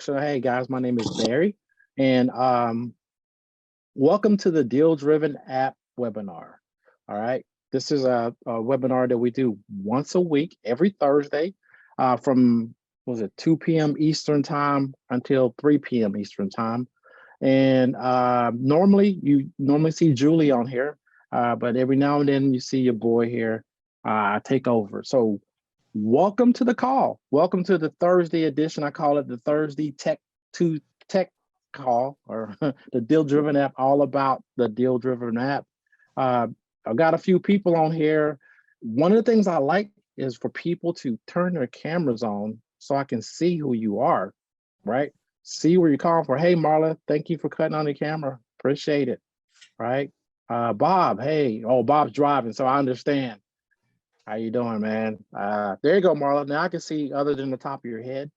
So, hey guys, my name is Barry, and welcome to the DealDriven app webinar. All right, this is a webinar that we do once a week, every Thursday, from was it 2 p.m. Eastern time until 3 p.m. Eastern time. And normally you see Julie on here, but every now and then you see your boy here. I take over. So welcome to the call. Welcome to the Thursday edition. I call it the Thursday Tech call, or the DealDriven app, all about the DealDriven app. I've got a few people on here. One of the things I like is for people to turn their cameras on so I can see who you are, right? See where you're calling for. Hey, Marla, thank you for cutting on the camera. Appreciate it, right? Bob, hey, oh, Bob's driving, so I understand. How you doing, man? There you go, Marla. Now I can see other than the top of your head.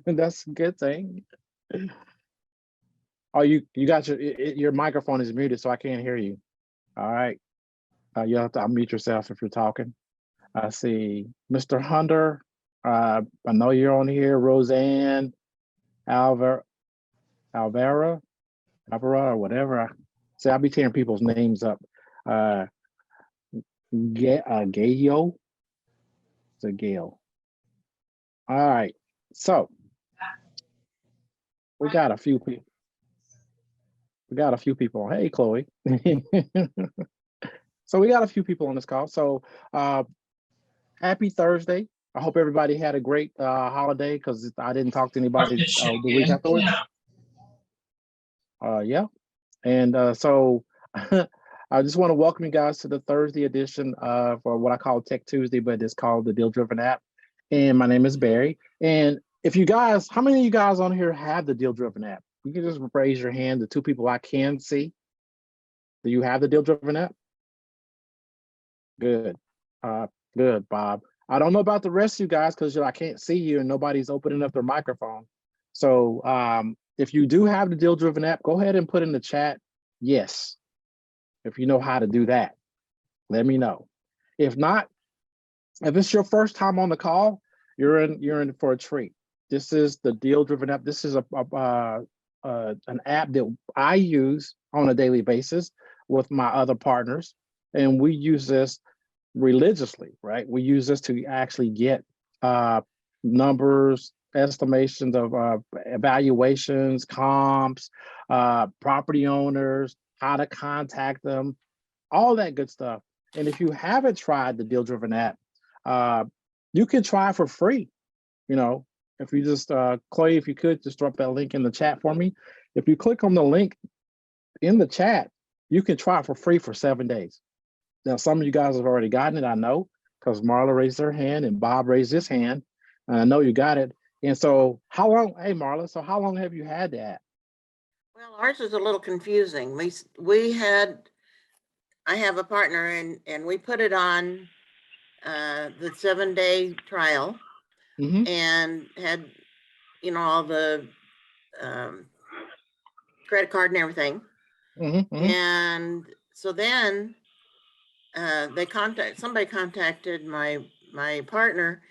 That's a good thing. Oh, you got your microphone is muted, so I can't hear you. All right. You'll have to unmute yourself if you're talking. I see Mr. Hunter. I know you're on here. Roseanne, Alvera, or whatever. See, I'll be tearing people's names up. Gayo. It's a Gail. All right. So we got a few people. We got a few people. Hey, Chloe. So we got a few people on this call. So happy Thursday. I hope everybody had a great holiday, because I didn't talk to anybody the week afterwards. Yeah. And so I just want to welcome you guys to the Thursday edition for what I call Tech Tuesday, but it's called the DealDriven app. And my name is Barry. And if you guys, how many of you guys on here have the DealDriven app? You can just raise your hand. The two people I can see. Do you have the DealDriven app? Good. Good, Bob. I don't know about the rest of you guys, because I can't see you and nobody's opening up their microphone. So if you do have the DealDriven app, go ahead and put in the chat yes. If you know how to do that, let me know. If not, if it's your first time on the call, you're in for a treat. This is the DealDriven app. This is an app that I use on a daily basis with my other partners, and we use this religiously, right? We use this to actually get numbers, estimations of evaluations, comps, property owners, how to contact them, all that good stuff. And if you haven't tried the DealDriven app, you can try for free. If you just, Chloe, if you could just drop that link in the chat for me. If you click on the link in the chat, you can try it for free for 7 days. Now, some of you guys have already gotten it, I know, because Marla raised her hand and Bob raised his hand, and I know you got it. And so how long, hey, Marla, so how long have you had that? Well, ours is a little confusing. I have a partner, and we put it on the 7-day trial, and had, all the credit card and everything. And so then somebody contacted my partner,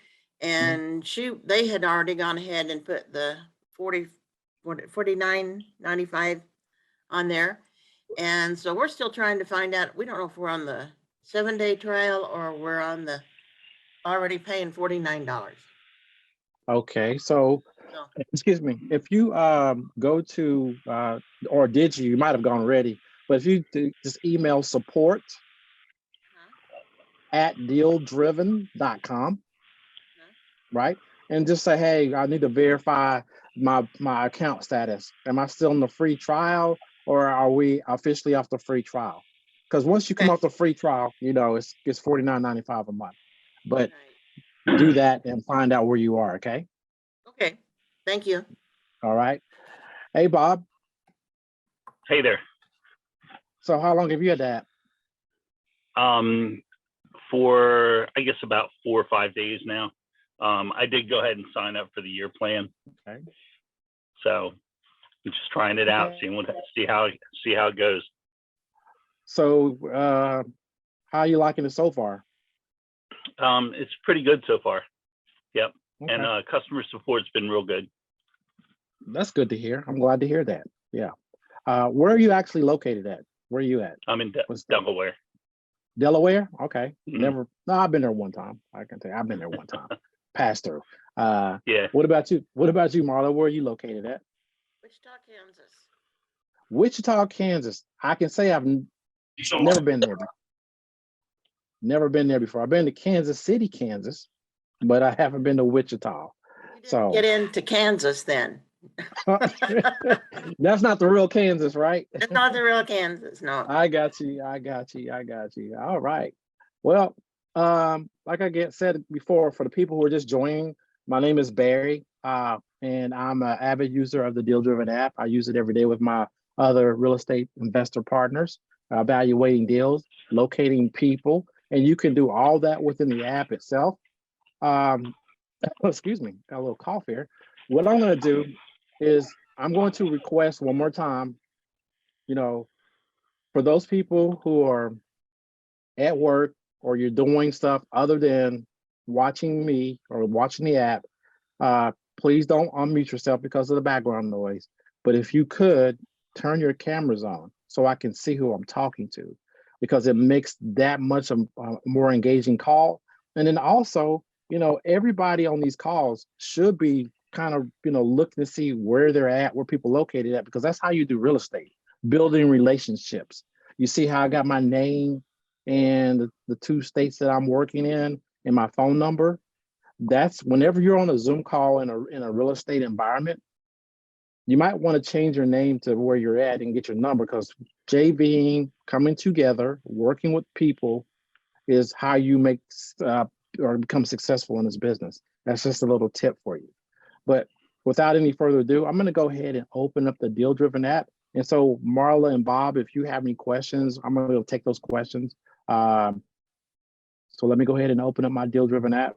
and they had already gone ahead and put the $49.95 on there. And so we're still trying to find out. We don't know if we're on the 7-day trial or we're on the already paying $49. Okay, so excuse me, if you go to, or did you might have gone already, but if you just email support at DealDriven.com, right? And just say, hey, I need to verify my account status. Am I still in the free trial, or are we officially off the free trial? Because once you come off the free trial, it's $49.95 a month. But do that and find out where you are, okay? Okay, thank you. All right. Hey, Bob. Hey there. So how long have you had that? For, I guess, about 4 or 5 days now. I did go ahead and sign up for the year plan. Okay. So I'm just trying it out, see how it goes. So how are you liking it so far? It's pretty good so far. Yep. Okay. And customer support's been real good. That's good to hear. I'm glad to hear that. Yeah. Where are you actually located at? Where are you at? I'm in What state? Delaware. Delaware? Okay. Mhm. No, I've been there one time. I can tell you, I've been there one time. Passed through. Yeah. What about you? What about you, Marla? Where are you located at? Wichita, Kansas. Wichita, Kansas. I can say I've never been there. Never been there before. I've been to Kansas City, Kansas, but I haven't been to Wichita. You didn't So get into Kansas then. that's not the real Kansas, right? It's not the real Kansas, no. I got you. I got you. I got you. All right. Well, like I said before, for the people who are just joining, my name is Barry, and I'm an avid user of the DealDriven app. I use it every day with my other real estate investor partners, evaluating deals, locating people, and you can do all that within the app itself. Excuse me, got a little cough here. What I'm going to do is I'm going to request one more time, you know, for those people who are at work or you're doing stuff other than watching me or watching the app, please don't unmute yourself because of the background noise. But if you could turn your cameras on so I can see who I'm talking to, because it makes that much a more engaging call. And then also, everybody on these calls should be kind of, looking to see where they're at, where people located at, because that's how you do real estate, building relationships. You see how I got my name and the two states that I'm working in and my phone number. That's whenever you're on a Zoom call in a real estate environment, you might want to change your name to where you're at and get your number, because JVing, coming together, working with people is how you make or become successful in this business. That's just a little tip for you. But without any further ado, I'm going to go ahead and open up the DealDriven app. And so Marla and Bob, if you have any questions, I'm going to take those questions. So let me go ahead and open up my DealDriven app.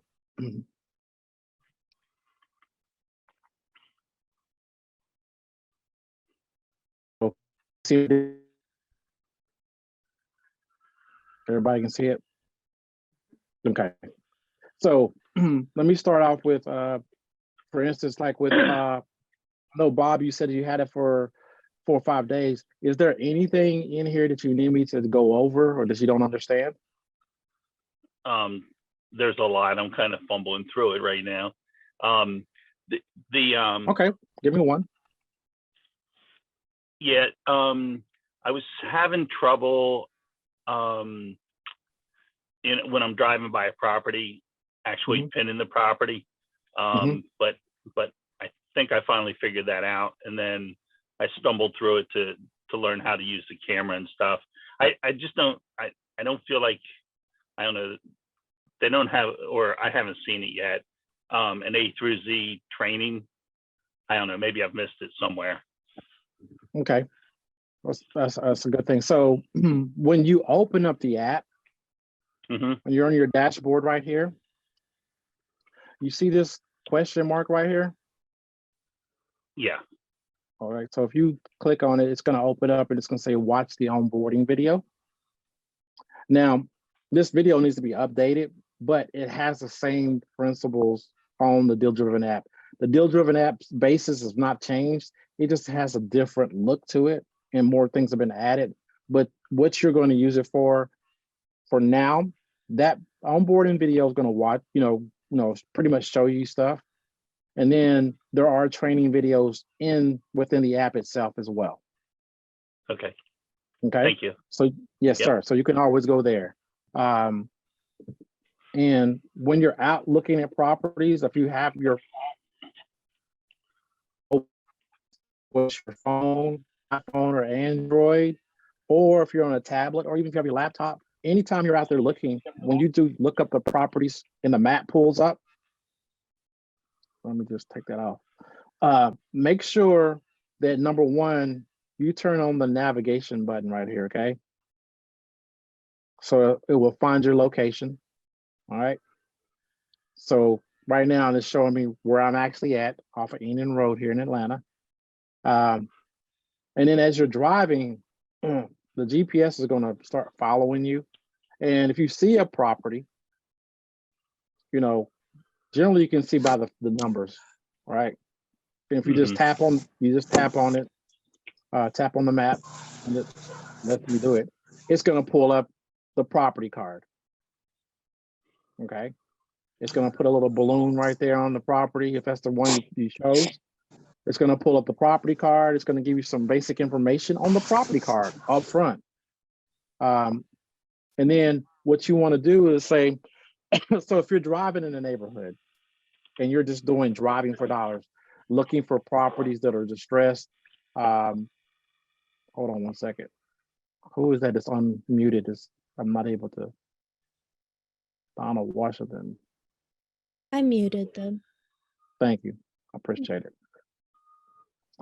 See it? Everybody can see it? Okay. So let me start off with, for instance, like with, I know Bob, you said you had it for 4 or 5 days. Is there anything in here that you need me to go over or that you don't understand? There's a lot. I'm kind of fumbling through it right now. Okay, give me one. Yeah, I was having trouble when I'm driving by a property, actually pinning the property. But I think I finally figured that out, and then I stumbled through it to learn how to use the camera and stuff. I just don't I don't feel like, I don't know, they don't have, or I haven't seen it yet, an A through Z training. I don't know, maybe I've missed it somewhere. Okay, that's a good thing. So when you open up the app, when you're on your dashboard right here, you see this question mark right here? Yeah. All right, so if you click on it, it's going to open up and it's going to say watch the onboarding video. Now, this video needs to be updated, but it has the same principles on the DealDriven app. The DealDriven app's basis has not changed. It just has a different look to it and more things have been added. But what you're going to use it for now, that onboarding video is going to watch, pretty much show you stuff. And then there are training videos within the app itself as well. Okay. Okay. Thank you. So yes, sir. So you can always go there. And when you're out looking at properties, if you have your phone, iPhone or Android, or if you're on a tablet, or even if you have your laptop, anytime you're out there looking, when you do look up the properties and the map pulls up, let me just take that off. Make sure that number one, you turn on the navigation button right here, okay? So it will find your location, all right? So right now it's showing me where I'm actually at off of Union Road here in Atlanta. And then as you're driving, the GPS is gonna start following you. And if you see a property, generally you can see by the numbers, right? And if you just tap on, it, tap on the map, and it lets you do it. It's going to pull up the property card. Okay. It's going to put a little balloon right there on the property. If that's the one you chose, it's going to pull up the property card. It's going to give you some basic information on the property card up front. And then what you want to do is say, so if you're driving in the neighborhood and you're just doing driving for dollars, looking for properties that are distressed. Hold on one second. Who is that that's unmuted? I'm not able to. Donald Washington. I muted them. Thank you. I appreciate it.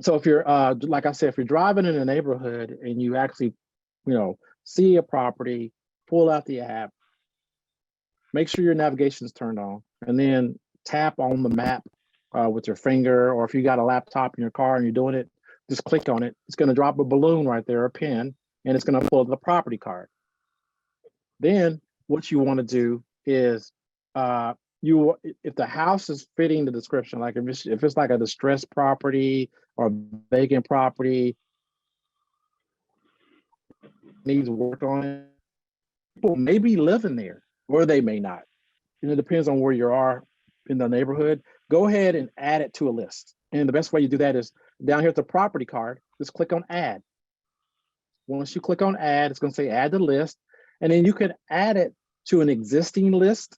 So if you're, like I said, if you're driving in a neighborhood and you actually, see a property, pull out the app, make sure your navigation is turned on, and then tap on the map with your finger, or if you got a laptop in your car and you're doing it, just click on it. It's going to drop a balloon right there, a pin, and it's going to pull the property card. Then what you want to do is, if the house is fitting the description, like if it's like a distressed property or a vacant property, needs work on it, people may be living there or they may not. And it depends on where you are in the neighborhood. Go ahead and add it to a list. And the best way you do that is down here at the property card, just click on add. Once you click on add, it's going to say add to list. And then you can add it to an existing list.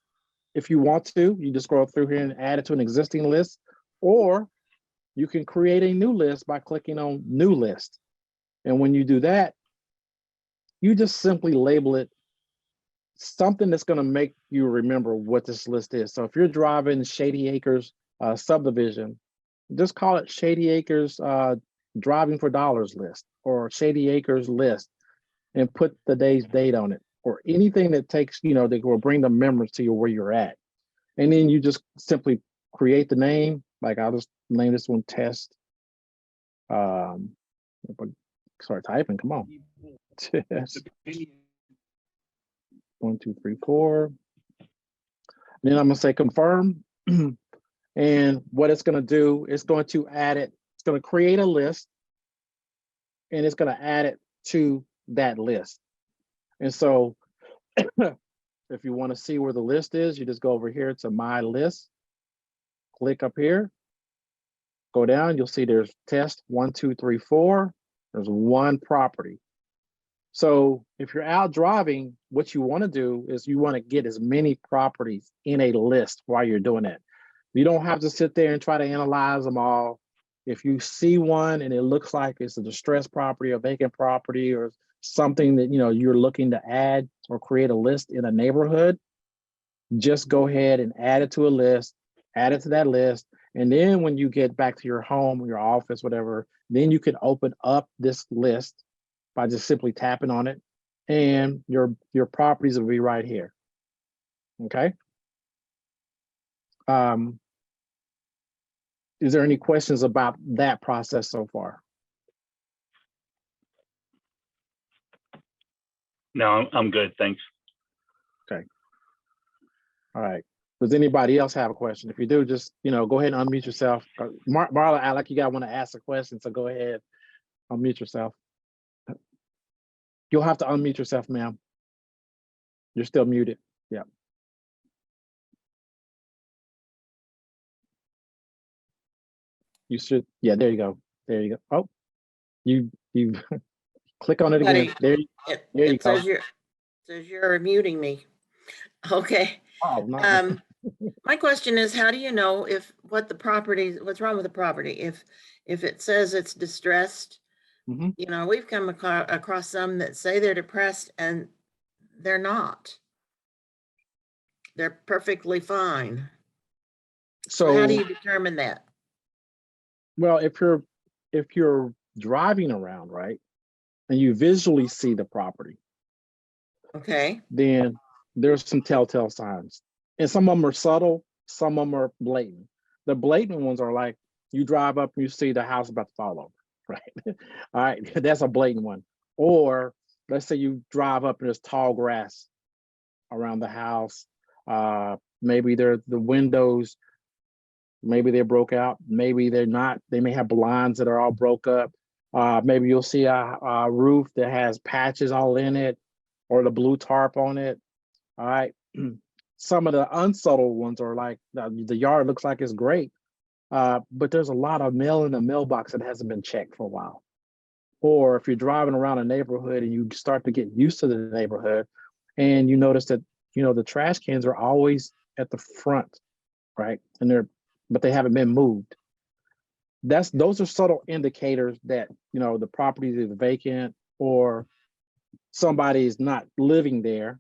If you want to, you just scroll through here and add it to an existing list, or you can create a new list by clicking on new list. And when you do that, you just simply label it something that's going to make you remember what this list is. So if you're driving Shady Acres subdivision, just call it Shady Acres driving for dollars list, or Shady Acres list, and put the day's date on it, or anything that takes, that will bring the memories to you where you're at. And then you just simply create the name. Like I'll just name this one test. Start typing, come on. Test 1, 2, 3, 4. And then I'm gonna say confirm. And what it's gonna do, it's going to add it, it's gonna create a list, and it's gonna add it to that list. And so if you want to see where the list is, you just go over here to my list, click up here, go down, you'll see there's test 1, 2, 3, 4. There's one property. So if you're out driving, what you want to do is you want to get as many properties in a list while you're doing that. You don't have to sit there and try to analyze them all. If you see one and it looks like it's a distressed property, a vacant property, or something that you're looking to add or create a list in a neighborhood, just go ahead and add it to a list, add it to that list. And then when you get back to your home, your office, whatever, then you can open up this list by just simply tapping on it, and your properties will be right here. Okay. Is there any questions about that process so far? No, I'm good, thanks. Okay. All right. Does anybody else have a question? If you do, just go ahead and unmute yourself. Marla, I like you guys want to ask a question, so go ahead, unmute yourself. You'll have to unmute yourself, ma'am. You're still muted. Yeah. You should. Yeah, there you go. There you go. Oh, you click on it again. There you go. Says you're muting me. Okay. Oh, no. My question is, how do you know what's wrong with the property? If it says it's distressed, we've come across some that say they're depressed and they're not. They're perfectly fine. So how do you determine that? Well, if you're driving around, right, and you visually see the property, okay, then there's some telltale signs. And some of them are subtle, some of them are blatant. The blatant ones are like you drive up and you see the house about to fall over, right? All right, that's a blatant one. Or let's say you drive up and there's tall grass around the house. Maybe the windows Maybe they're broke out. Maybe they're not. They may have blinds that are all broke up. Maybe you'll see a roof that has patches all in it or the blue tarp on it. All right. Some of the unsubtle ones are like the yard looks like it's great, but there's a lot of mail in the mailbox that hasn't been checked for a while. Or if you're driving around a neighborhood and you start to get used to the neighborhood and you notice that, the trash cans are always at the front, right? But they haven't been moved. Those are subtle indicators that, the property is vacant or somebody is not living there.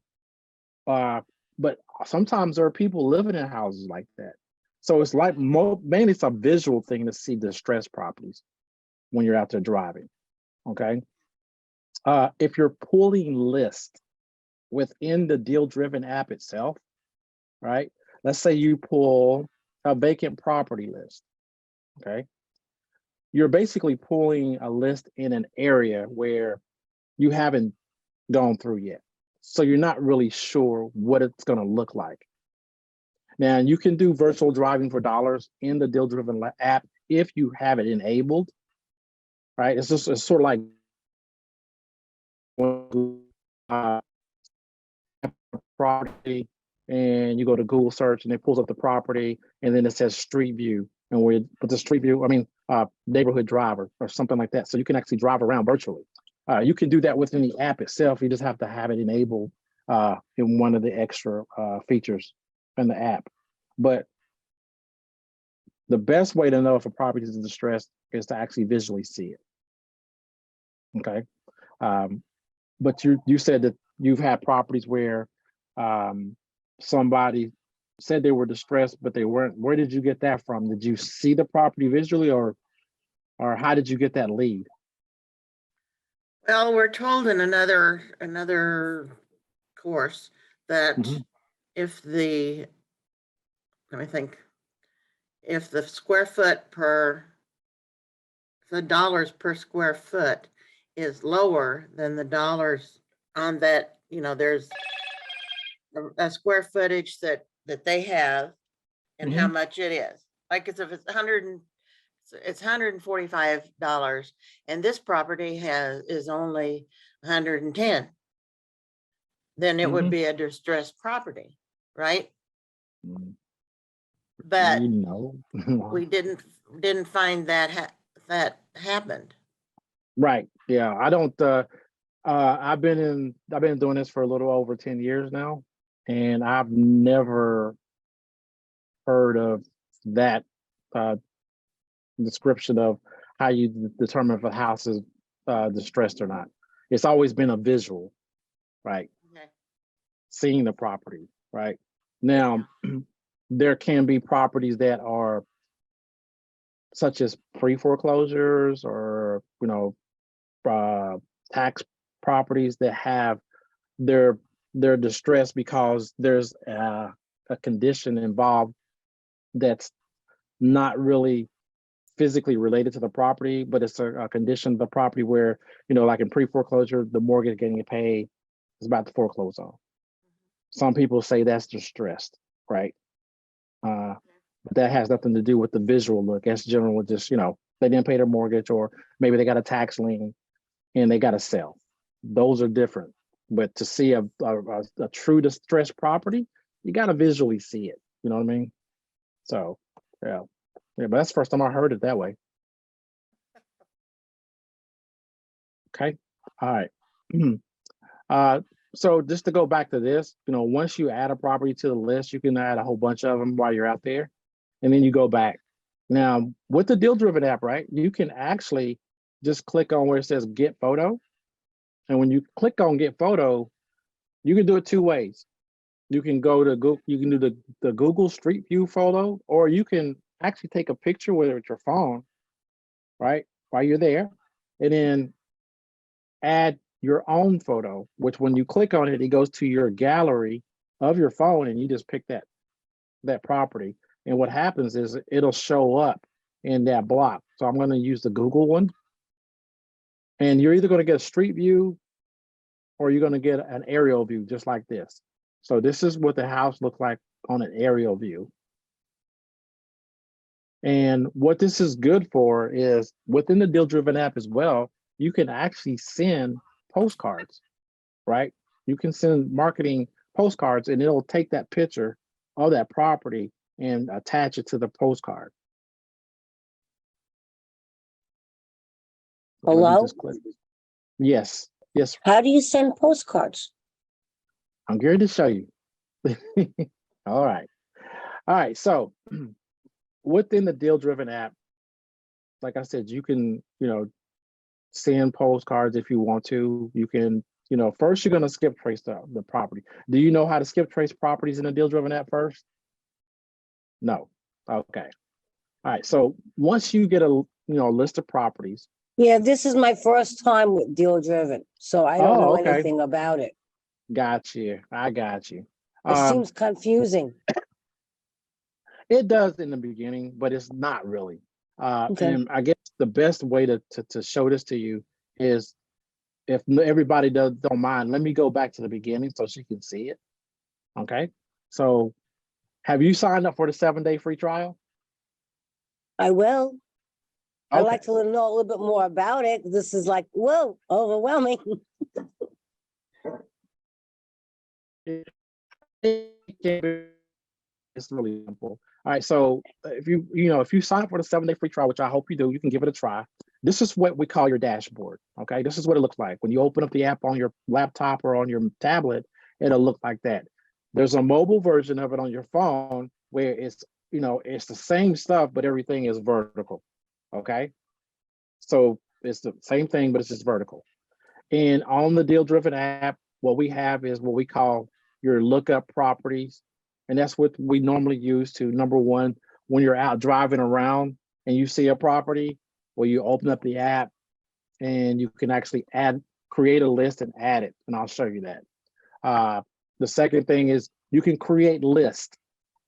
But sometimes there are people living in houses like that. So it's like mainly it's a visual thing to see distressed properties when you're out there driving. Okay. If you're pulling lists within the DealDriven app itself, right? Let's say you pull a vacant property list. Okay. You're basically pulling a list in an area where you haven't gone through yet. So you're not really sure what it's going to look like. Now, you can do virtual driving for dollars in the DealDriven app if you have it enabled, right? It's sort of like property and you go to Google search and it pulls up the property and then it says street view. And with the street view, neighborhood driver or something like that. So you can actually drive around virtually. You can do that within the app itself. You just have to have it enabled in one of the extra features in the app. But the best way to know if a property is distressed is to actually visually see it. Okay. But you said that you've had properties where somebody said they were distressed, but they weren't. Where did you get that from? Did you see the property visually or how did you get that lead? Well, we're told in another course that if the, let me think, if the square foot the dollars per square foot is lower than the dollars on that, there's a square footage that they have and how much it is. Like if it's it's $145 and this property is only 110, then it would be a distressed property, right? But we didn't find that happened. Right. Yeah. I don't I've been doing this for a little over 10 years now, and I've never heard of that description of how you determine if a house is distressed or not. It's always been a visual, right? Okay. Seeing the property, right? Now, there can be properties that are such as pre-foreclosures or, tax properties that have they're distressed because there's a condition involved that's not really physically related to the property, but it's a condition of the property where, like in pre-foreclosure, the mortgage getting paid is about to foreclose on. Some people say that's distressed, right? But that has nothing to do with the visual look. That's generally just, they didn't pay their mortgage or maybe they got a tax lien and they got to sell. Those are different. But to see a true distressed property, you got to visually see it. You know what I mean? So, yeah, but that's the first time I heard it that way. Okay, all right. So just to go back to this, once you add a property to the list, you can add a whole bunch of them while you're out there, and then you go back. Now, with the DealDriven app, right, you can actually just click on where it says Get Photo. And when you click on Get Photo, you can do it two ways. You can go to Google, you can do the Google Street View photo, or you can actually take a picture with it with your phone, right, while you're there, and then add your own photo, which when you click on it, it goes to your gallery of your phone and you just pick that property. And what happens is it'll show up in that block. So I'm going to use the Google one. And you're either going to get a street view or you're going to get an aerial view just like this. So this is what the house looks like on an aerial view. And what this is good for is within the DealDriven app as well, you can actually send postcards, right? You can send marketing postcards and it'll take that picture of that property and attach it to the postcard. Let me Hello? just click. Yes, yes, How do you send postcards? I'm going to show you. All right. All right. So within the DealDriven app, like I said, you can, send postcards if you want to. You can, first you're going to skip trace the property. Do you know how to skip trace properties in the DealDriven app first? No. Okay. All right. So once you get a, list of properties. Yeah, this is my first time with DealDriven, so I don't know okay. anything about it. Got you. I got you. It seems confusing. It does in the beginning, but it's not really. Okay. And I guess the best way to show this to you is, if everybody don't mind, let me go back to the beginning so she can see it. Okay. So have you signed up for the 7-day free trial? I will. I'd Okay. like to know a little bit more about it. This is like, whoa, overwhelming. It's really simple. All right. So if you sign up for the 7-day free trial, which I hope you do, you can give it a try. This is what we call your dashboard. Okay. This is what it looks like. When you open up the app on your laptop or on your tablet, it'll look like that. There's a mobile version of it on your phone where it's the same stuff, but everything is vertical. Okay. So it's the same thing, but it's just vertical. And on the DealDriven app, what we have is what we call your lookup properties. And that's what we normally use to, number one, when you're out driving around and you see a property, well, you open up the app and you can actually create a list and add it. And I'll show you that. The second thing is you can create lists.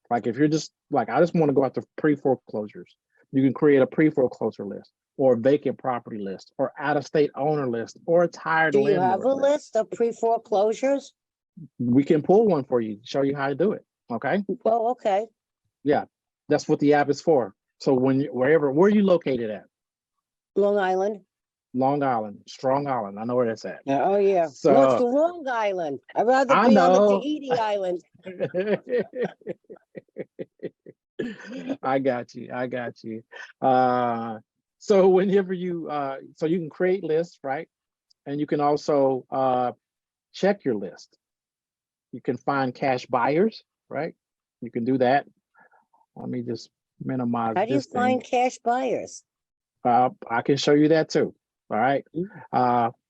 Like if you're just like, I just want to go after pre-foreclosures, you can create a pre-foreclosure list or vacant property list or out-of-state owner list or a tired Do you landlord have a list of pre-foreclosures? We can pull one for you, show you how to do it. Okay. Well, okay. Yeah, that's what the app is for. So where are you located at? Long Island. Long Island, Strong Island. I know where that's at. Oh, yeah. So No, it's the wrong island. I'd rather I be on the know. Tahiti Island. I got you. I got you. So whenever so you can create lists, right? And you can also check your list. You can find cash buyers, right? You can do that. Let me just minimize How do you this find thing. cash buyers? I can show you that too. All right.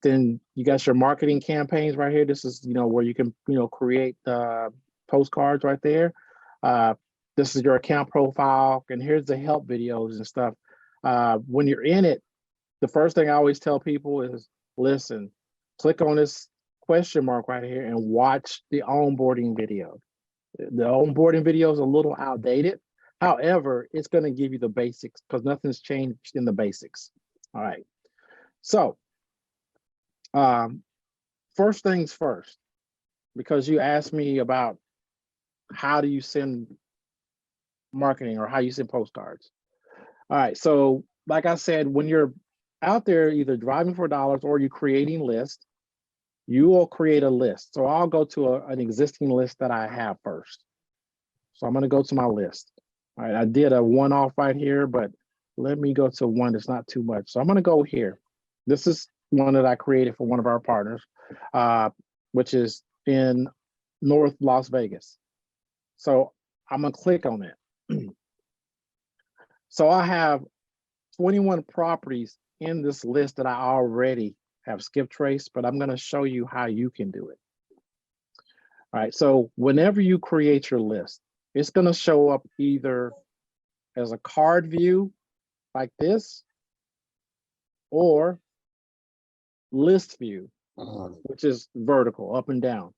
Then you got your marketing campaigns right here. This is, where you can, create postcards right there. This is your account profile, and here's the help videos and stuff. When you're in it, the first thing I always tell people is, listen, click on this question mark right here and watch the onboarding video. The onboarding video is a little outdated. However, it's going to give you the basics because nothing's changed in the basics. All right. So first things first, because you asked me about how do you send marketing or how you send postcards. All right. So like I said, when you're out there either driving for dollars or you're creating lists, you will create a list. So I'll go to an existing list that I have first. So I'm going to go to my list. All right. I did a one-off right here, but let me go to one that's not too much. So I'm going to go here. This is one that I created for one of our partners, which is in North Las Vegas. So I'm going to click on it. So I have 21 properties in this list that I already have skip traced, but I'm going to show you how you can do it. All right. So whenever you create your list, it's going to show up either as a card view like this or list view, which is vertical, up and down.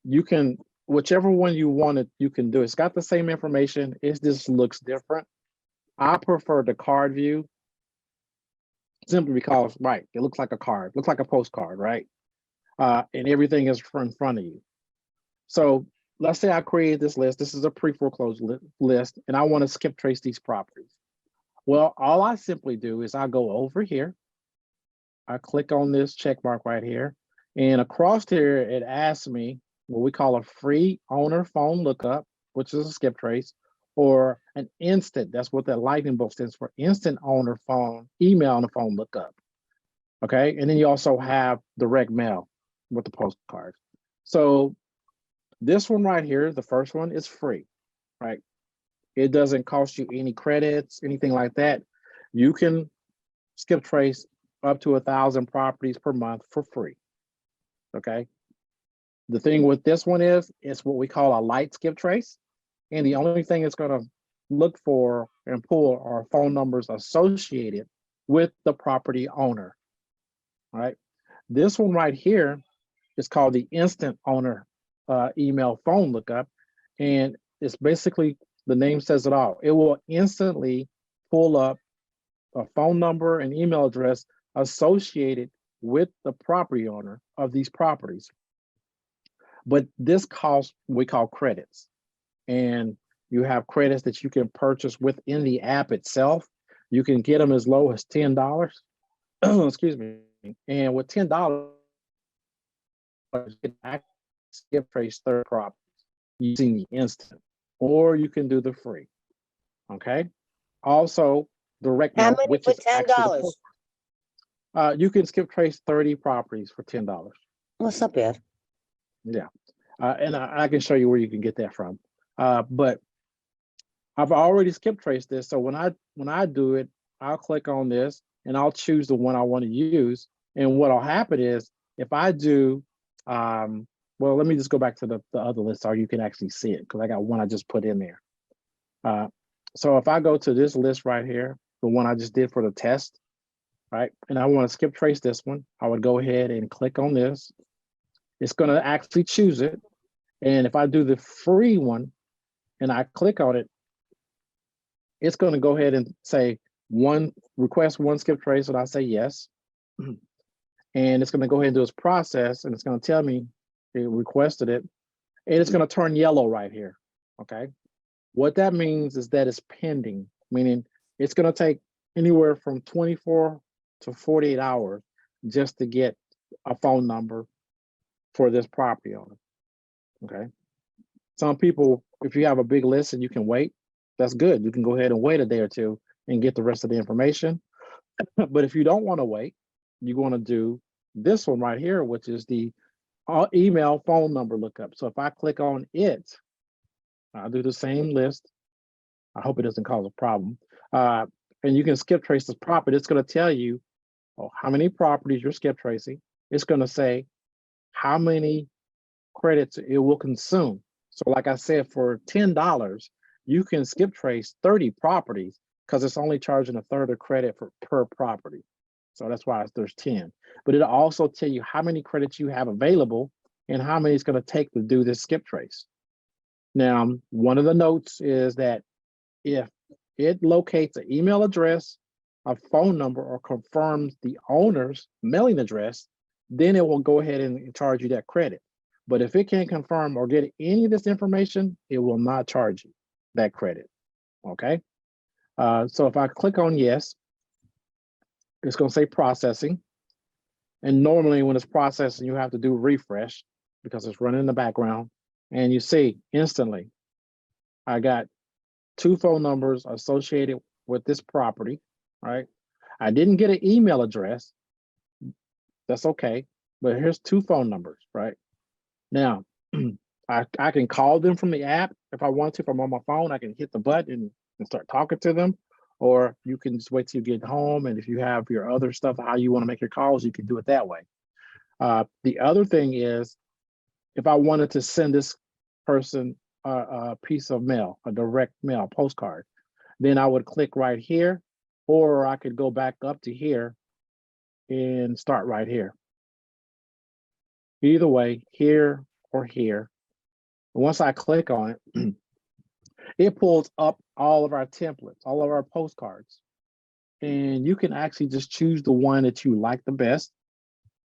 You can, whichever one you wanted, you can do. It's got the same information. It just looks different. I prefer the card view simply because, right, it looks like a card, looks like a postcard, right? And everything is in front of you. So let's say I created this list. This is a pre-foreclosed list, and I want to skip trace these properties. Well, all I simply do is I go over here. I click on this check mark right here, and across here, it asks me what we call a free owner phone lookup, which is a skip trace, or an instant. That's what that lightning bolt stands for, instant owner phone, email on the phone lookup. Okay, and then you also have direct mail with the postcard. So this one right here, the first one, is free, right? It doesn't cost you any credits, anything like that. You can skip trace up to 1,000 properties per month for free. Okay. The thing with this one is, it's what we call a light skip trace. And the only thing it's going to look for and pull are phone numbers associated with the property owner. All right. This one right here is called the instant owner email phone lookup. And it's basically, the name says it all. It will instantly pull up a phone number and email address associated with the property owner of these properties. But this costs what we call credits. And you have credits that you can purchase within the app itself. You can get them as low as $10. Excuse me. And with $10, you can actually skip trace third properties using the instant, or you can do the free. Okay. Also, direct How mail, many which for is actually the $10? post. You can skip trace 30 properties for $10. What's up, Ed? Yeah. And I can show you where you can get that from. But I've already skip traced this. So when I do it, I'll click on this and I'll choose the one I want to use. And what'll happen is, if I do, well, let me just go back to the other list so you can actually see it, because I got one I just put in there. So if I go to this list right here, the one I just did for the test, right? And I want to skip trace this one, I would go ahead and click on this. It's going to actually choose it. And if I do the free one and I click on it, it's going to go ahead and say request one skip trace, and I say yes. And it's going to go ahead and do its process, and it's going to tell me it requested it, and it's going to turn yellow right here. Okay. What that means is that it's pending, meaning it's going to take anywhere from 24 to 48 hours just to get a phone number for this property owner. Okay. Some people, if you have a big list and you can wait, that's good. You can go ahead and wait a day or two and get the rest of the information. But if you don't want to wait, you're going to do this one right here, which is the email phone number lookup. So if I click on it, I'll do the same list. I hope it doesn't cause a problem. And you can skip trace this property. It's going to tell you how many properties you're skip tracing. It's going to say how many credits it will consume. So like I said, for $10, you can skip trace 30 properties because it's only charging a third of credit per property. So that's why there's 10. But it'll also tell you how many credits you have available and how many it's going to take to do this skip trace. Now, one of the notes is that if it locates an email address, a phone number, or confirms the owner's mailing address, then it will go ahead and charge you that credit. But if it can't confirm or get any of this information, it will not charge you that credit. Okay. So if I click on yes, it's going to say processing. And normally when it's processing, you have to do refresh because it's running in the background. And you see instantly, I got 2 phone numbers associated with this property, right? I didn't get an email address. That's okay. But here's 2 phone numbers, right? Now, I can call them from the app if I want to. If I'm on my phone, I can hit the button and start talking to them. Or you can just wait till you get home. And if you have your other stuff, how you want to make your calls, you can do it that way. The other thing is, if I wanted to send this person a piece of mail, a direct mail postcard, then I would click right here, or I could go back up to here and start right here. Either way, here or here. Once I click on it, it pulls up all of our templates, all of our postcards. And you can actually just choose the one that you like the best.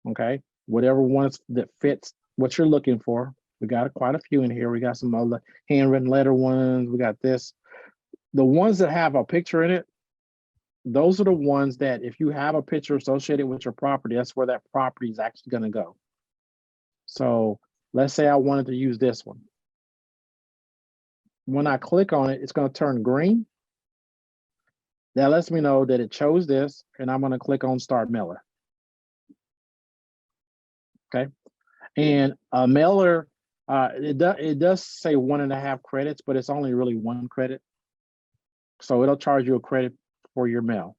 Okay. Whatever one that fits what you're looking for. We got quite a few in here. We got some other handwritten letter ones. We got this. The ones that have a picture in it, those are the ones that if you have a picture associated with your property, that's where that property is actually going to go. So let's say I wanted to use this one. When I click on it, it's going to turn green. That lets me know that it chose this, and I'm going to click on Start Mailer. Okay. And a mailer, it does say 1.5 credits, but it's only really 1 credit. So it'll charge you a credit for your mail.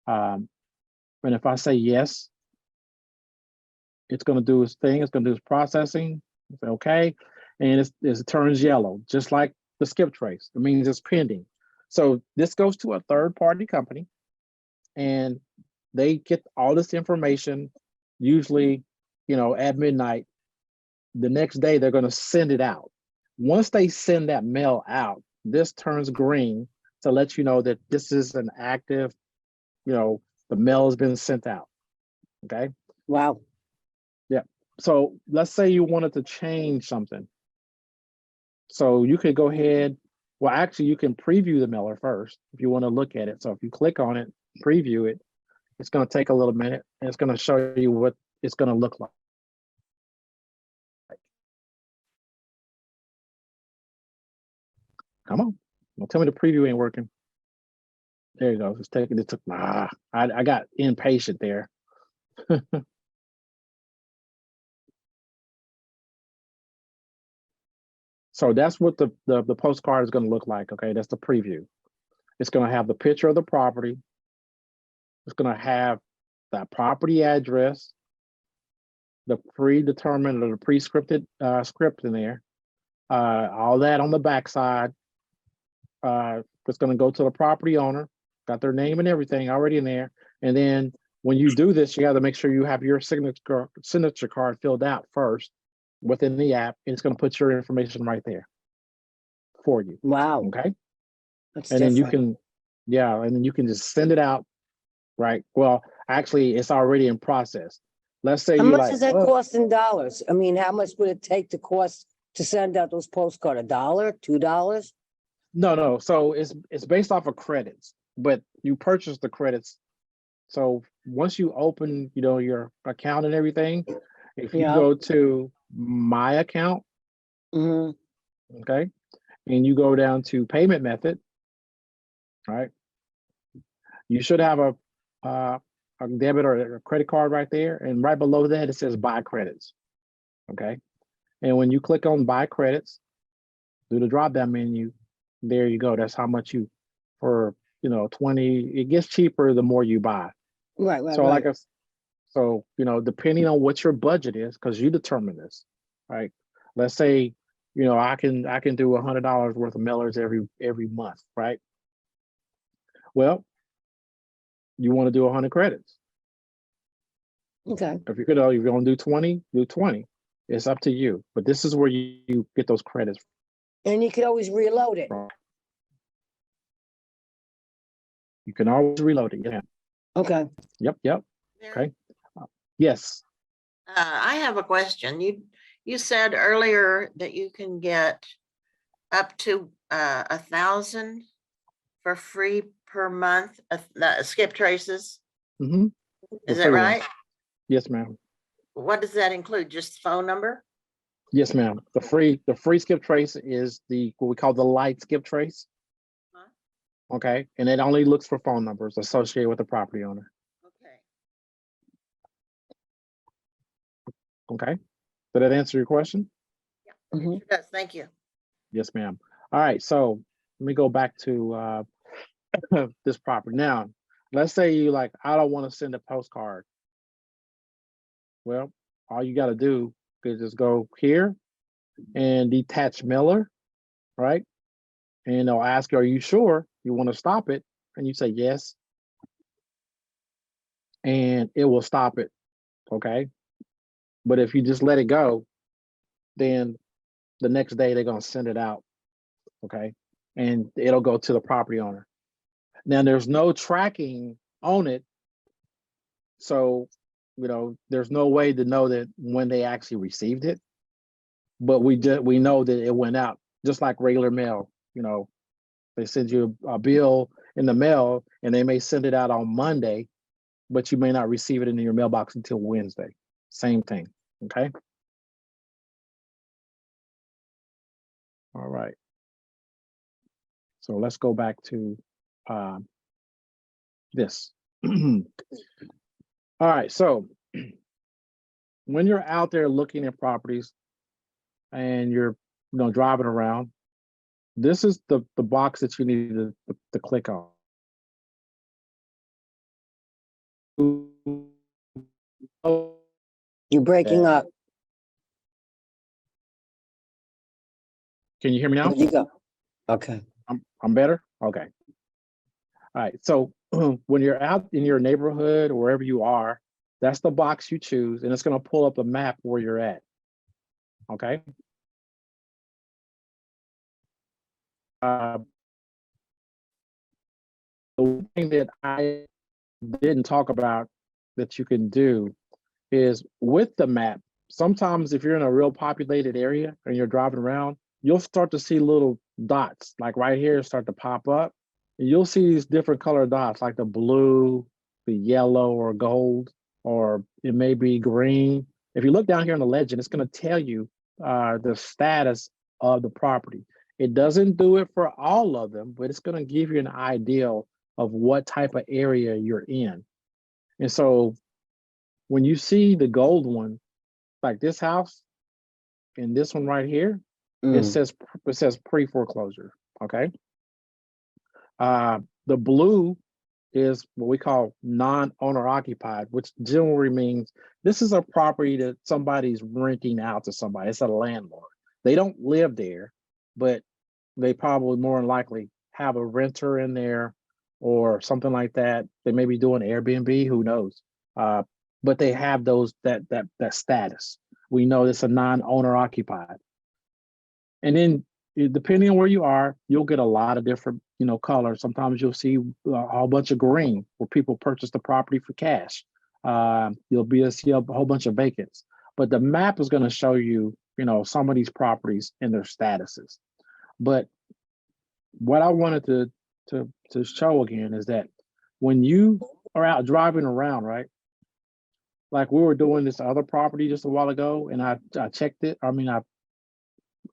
And if I say yes, it's going to do its thing. It's going to do its processing. It's okay. And it turns yellow, just like the skip trace. It means it's pending. So this goes to a third-party company, and they get all this information, usually, at midnight. The next day, they're going to send it out. Once they send that mail out, this turns green to let you know that this is an active, the mail has been sent out. Okay. Wow. Yeah. So let's say you wanted to change something. So you could go ahead. Well, actually, you can preview the mailer first if you want to look at it. So if you click on it, preview it, it's going to take a little minute, and it's going to show you what it's going to look like. Come on. Don't tell me the preview ain't working. There you go. It's taking, it took, I got impatient there. So that's what the postcard is going to look like. Okay, that's the preview. It's going to have the picture of the property. It's going to have that property address, the predetermined or the pre-scripted script in there, all that on the backside. It's going to go to the property owner, got their name and everything already in there. And then when you do this, you got to make sure you have your signature card filled out first within the app. And it's going to put your information right there for you. Wow. Okay. That's And then you different. and then you can just send it out. Right. Well, actually, it's already in process. Let's say How you much like, does that cost in dollars? I mean, how much would it take to cost to send out those postcards? $1, $2? no. So it's based off of credits, but you purchase the credits. So once you open, your account and everything, if you Yeah. go to my account, Hmm. okay, and you go down to payment method, right? You should have a debit or a credit card right there, and right below that it says buy credits. Okay, and when you click on buy credits, do the drop down menu, there you go. That's how much you for 20. It gets cheaper the more you buy. Right. So like so depending on what your budget is, because you determine this, right? Let's say I can do $100 worth of mailers every month, right? Well, you want to do 100 credits. Okay. If you're gonna do 20, do 20. It's up to you. But this is where you get those credits And you could always reload it. from. You can always reload it. Yeah. Okay. Yep. Mary, Okay. Yes. I have a question. You said earlier that you can get up to 1,000 for free per month, skip traces. Mm-hmm. Is that right? Yes, ma'am. What does that include? Just phone number? Yes, ma'am. The free skip trace is what we call the light skip trace. Huh? Okay. And it only looks for phone numbers associated with the property owner. Okay. Okay. Did that answer your question? Yeah, Mhm. it does. Thank you. Yes, ma'am. All right. So let me go back to this property. Now, let's say you I don't want to send a postcard. Well, all you got to do is just go here and detach mailer, right? And they'll ask you, are you sure you want to stop it? And you say yes. And it will stop it. Okay. But if you just let it go, then the next day they're going to send it out. Okay. And it'll go to the property owner. Now there's no tracking on it. So, there's no way to know that when they actually received it. but we know that it went out just like regular mail. You know, they send you a bill in the mail and they may send it out on Monday, but you may not receive it in your mailbox until Wednesday. Same thing, okay? All right. So let's go back to this. All right, so when you're out there looking at properties and you're driving around, this is the box that you need to click on. You're breaking up. Can you hear me now? There you go. Okay. I'm better? Okay. All right, so when you're out in your neighborhood or wherever you are, that's the box you choose, and it's gonna pull up a map where you're at, okay? The one thing that I didn't talk about that you can do is with the map, sometimes if you're in a real populated area and you're driving around, you'll start to see little dots, like right here, start to pop up. And you'll see these different color dots, like the blue, the yellow, or gold, or it may be green. If you look down here in the legend, it's going to tell you the status of the property. It doesn't do it for all of them, but it's going to give you an idea of what type of area you're in. And so when you see the gold one, like this house and this one right here, it says pre-foreclosure, okay? The blue is what we call non-owner occupied, which generally means this is a property that somebody's renting out to somebody. It's a landlord. They don't live there, but they probably more than likely have a renter in there or something like that. They may be doing Airbnb, who knows? But they have that status. We know it's a non-owner occupied. And then depending on where you are, you'll get a lot of different, colors. Sometimes you'll see a whole bunch of green where people purchase the property for cash. You'll see a whole bunch of vacants. But the map is going to show you, some of these properties and their statuses. But what I wanted to show again is that when you are out driving around, right? Like we were doing this other property just a while ago, and I checked it. I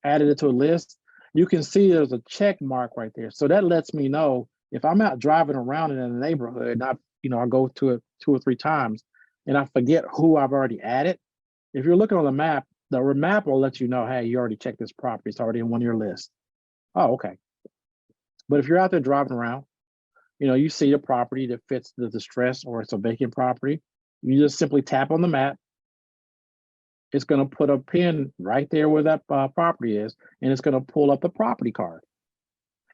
added it to a list. You can see there's a check mark right there. So that lets me know if I'm out driving around in a neighborhood, and I go to it 2 or 3 times, and I forget who I've already added. If you're looking on the map will let you know, hey, you already checked this property. It's already in one of your lists. Oh, okay. But if you're out there driving around, you see a property that fits the distress or it's a vacant property, you just simply tap on the map. It's going to put a pin right there where that property is, and it's going to pull up the property card.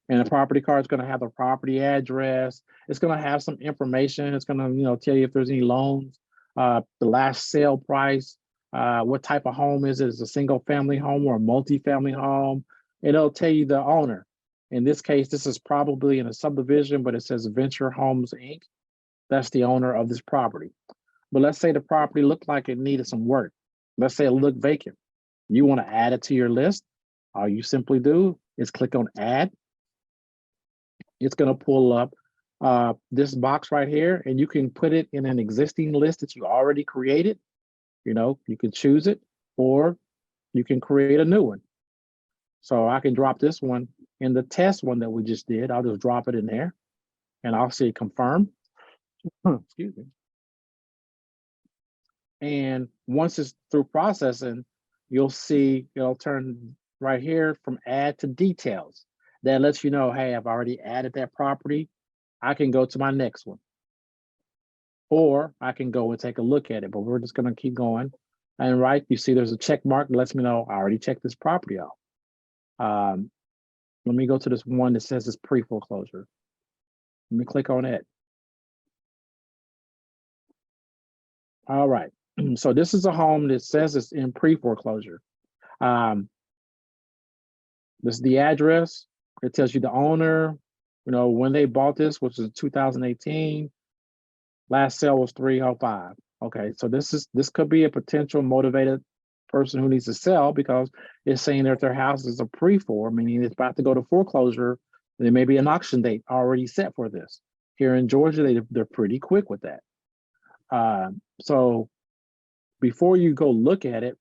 And the property card is going to have the property address. It's going to have some information. It's going to, tell you if there's any loans, the last sale price, what type of home is it? Is it a single family home or a multi-family home? It'll tell you the owner. In this case, this is probably in a subdivision, but it says Venture Homes, Inc. That's the owner of this property. But let's say the property looked like it needed some work. Let's say it looked vacant. You want to add it to your list. All you simply do is click on add. It's going to pull up this box right here, and you can put it in an existing list that you already created. You can choose it, or you can create a new one. So I can drop this one in the test one that we just did. I'll just drop it in there, and I'll say confirm. Excuse me. And once it's through processing, you'll see it'll turn right here from add to details. That lets you know, hey, I've already added that property. I can go to my next one. Or I can go and take a look at it, but we're just going to keep going. And you see there's a check mark that lets me know I already checked this property out. Let me go to this one that says it's pre-foreclosure. Let me click on it. All right. So this is a home that says it's in pre-foreclosure. This is the address. It tells you the owner, when they bought this, which is 2018. Last sale was 305. Okay, so this could be a potential motivated person who needs to sell because it's saying that their house is a pre-4, meaning it's about to go to foreclosure. There may be an auction date already set for this. Here in Georgia, they're pretty quick with that. So before you go look at it,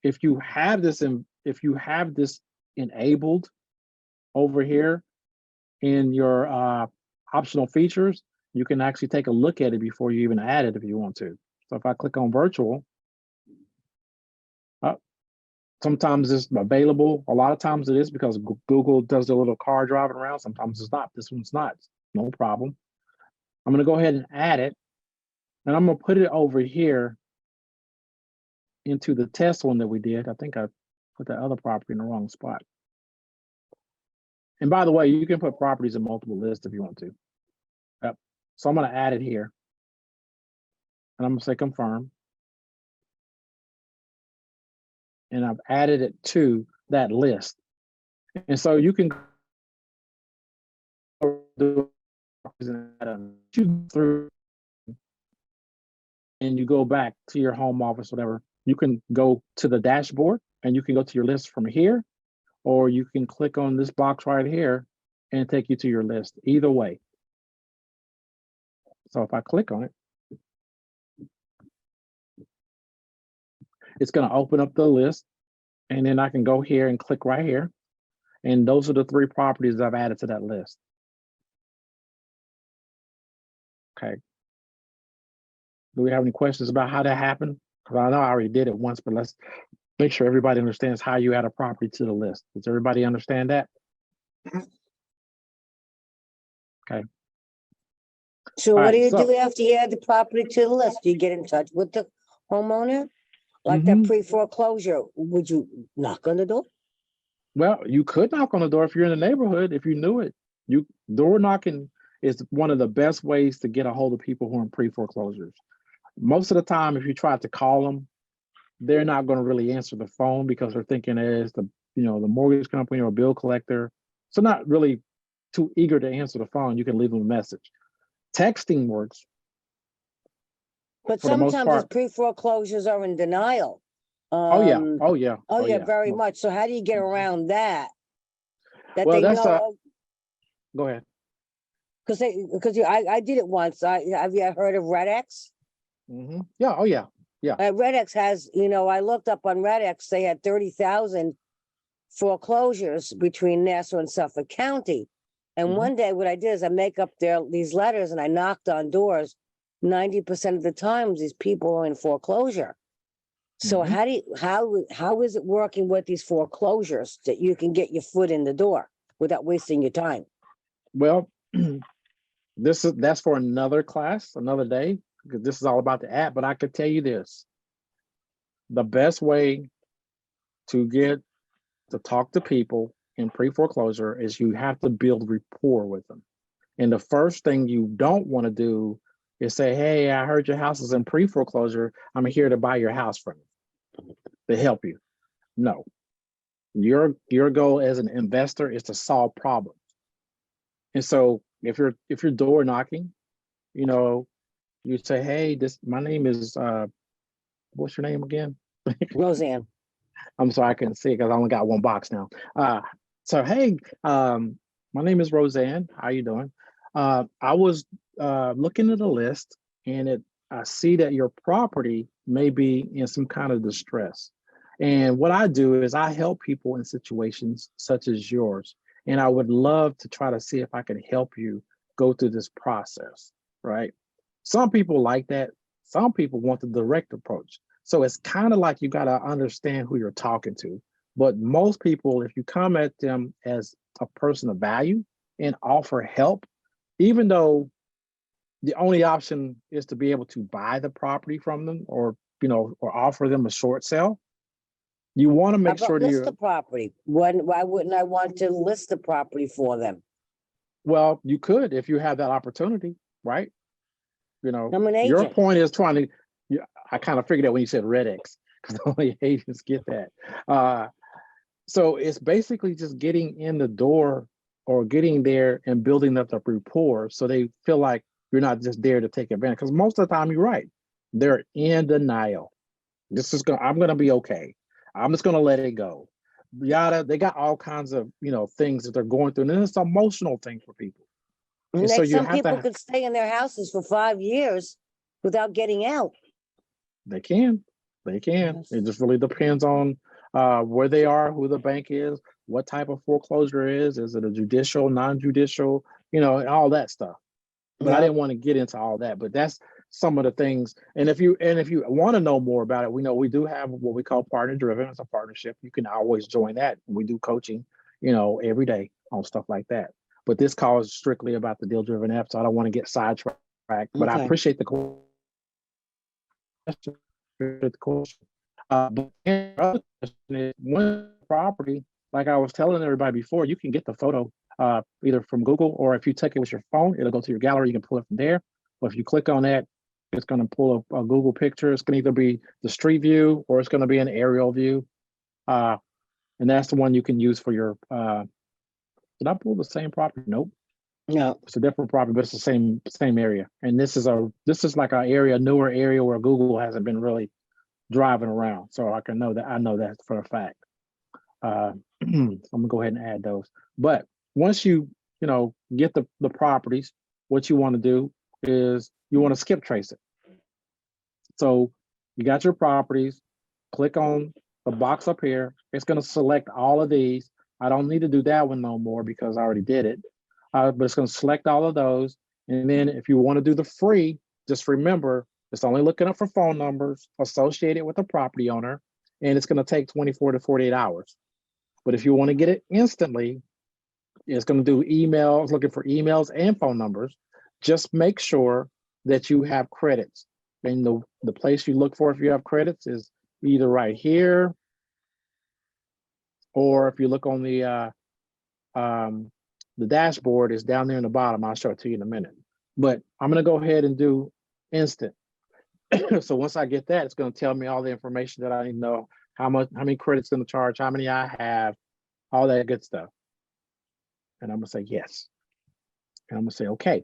if you have this enabled over here in your optional features, you can actually take a look at it before you even add it if you want to. So if I click on virtual, sometimes it's available. A lot of times it is because Google does a little car driving around. Sometimes it's not. This one's not. No problem. I'm going to go ahead and add it. And I'm going to put it over here into the test one that we did. I think I put that other property in the wrong spot. And by the way, you can put properties in multiple lists if you want to. Yep. So I'm going to add it here. And I'm going to say confirm. And I've added it to that list. And so you can do through and you go back to your home office, whatever. You can go to the dashboard and you can go to your list from here, or you can click on this box right here and take you to your list. Either way. So if I click on it, it's going to open up the list, and then I can go here and click right here. And those are the 3 properties I've added to that list. Okay. Do we have any questions about how that happened? Because I know I already did it once, but let's make sure everybody understands how you add a property to the list. Does everybody understand that? Okay. So All what right, do you so- do after you add the property to the list? Do you get in touch with the homeowner? Like that pre-foreclosure, would you knock on the door? Well, you could knock on the door if you're in the neighborhood, if you knew it. Door knocking is one of the best ways to get a hold of people who are in pre-foreclosures. Most of the time, if you try to call them, they're not going to really answer the phone because they're thinking it's the mortgage company or bill collector. So not really too eager to answer the phone. You can leave them a message. Texting works. But For the most sometimes these part. pre-foreclosures are in denial. Oh yeah, very much. So how do you get around that? That Well, they that's know, go ahead. because I did it once. Have you heard of RedX? Yeah, oh yeah. RedX has, I looked up on RedX, they had 30,000 foreclosures between Nassau and Suffolk County. And one day what I did is I make up these letters and I knocked on doors. 90% of the times these people are in foreclosure. So how is it working with these foreclosures that you can get your foot in the door without wasting your time? Well, that's for another class, another day, because this is all about the app. But I could tell you this: the best way to talk to people in pre-foreclosure is you have to build rapport with them. And the first thing you don't want to do is say, "Hey, I heard your house is in pre-foreclosure. I'm here to buy your house from you to help you." No, your goal as an investor is to solve problems. And so if you're door knocking, you say, "Hey, my name is what's your name again?" Roseanne. I'm sorry, I couldn't see it because I only got one box now. So hey, my name is Roseanne. How you doing? I was looking at a list, and I see that your property may be in some kind of distress. And what I do is I help people in situations such as yours. And I would love to try to see if I can help you go through this process, right? Some people like that. Some people want the direct approach. So it's kind of like you got to understand who you're talking to. But most people, if you come at them as a person of value and offer help, even though the only option is to be able to buy the property from them or offer them a short sale, you want to make sure that list the property. Why wouldn't I want to list the property for them? Well, you could if you have that opportunity, right? I'm an Your agent. point is I kind of figured that when you said RedX, because only agents get that. So it's basically just getting in the door or getting there and building up the rapport so they feel like you're not just there to take advantage. Because most of the time, you're right. They're in denial. I'm gonna be okay. I'm just gonna let it go. Yada, they got all kinds of, things that they're going through. And it's an emotional thing for people. And so you Some have people to, could stay in their houses for 5 years without getting out. they can. Yes. It just really depends on where they are, who the bank is, what type of foreclosure is. Is it a judicial, non-judicial, and all that stuff. But I Yep. didn't want to get into all that. But that's some of the things. And if you want to know more about it, we do have what we call partner driven. It's a partnership. You can always join that. We do coaching, every day on stuff like that. But this call is strictly about the deal driven app, so I don't want to get sidetracked. But I Okay. appreciate the question. But the other question is, one property, like I was telling everybody before, you can get the photo either from Google, or if you take it with your phone, it'll go to your gallery. You can pull it from there. But if you click on that, it's going to pull a Google picture. It's going to either be the street view or it's going to be an aerial view. And that's the one you can use for your. Did I pull the same property? Nope. No. It's a different property, but it's the same area. And this is like an area, newer area where Google hasn't been really driving around. So I know that for a fact. So I'm gonna go ahead and add those. But once you get the properties, what you want to do is you want to skip trace it. So you got your properties, click on the box up here. It's gonna select all of these. I don't need to do that one no more because I already did it. But it's gonna select all of those. And then if you want to do the free, just remember it's only looking up for phone numbers associated with the property owner, and it's gonna take 24 to 48 hours. But if you want to get it instantly, it's going to do emails, looking for emails and phone numbers. Just make sure that you have credits. And the place you look for if you have credits is either right here, or if you look on the dashboard, is down there in the bottom. I'll show it to you in a minute. But I'm going to go ahead and do instant. So once I get that, it's going to tell me all the information that I need to know, how many credits going to charge, how many I have, all that good stuff. And I'm gonna say yes. And I'm gonna say okay.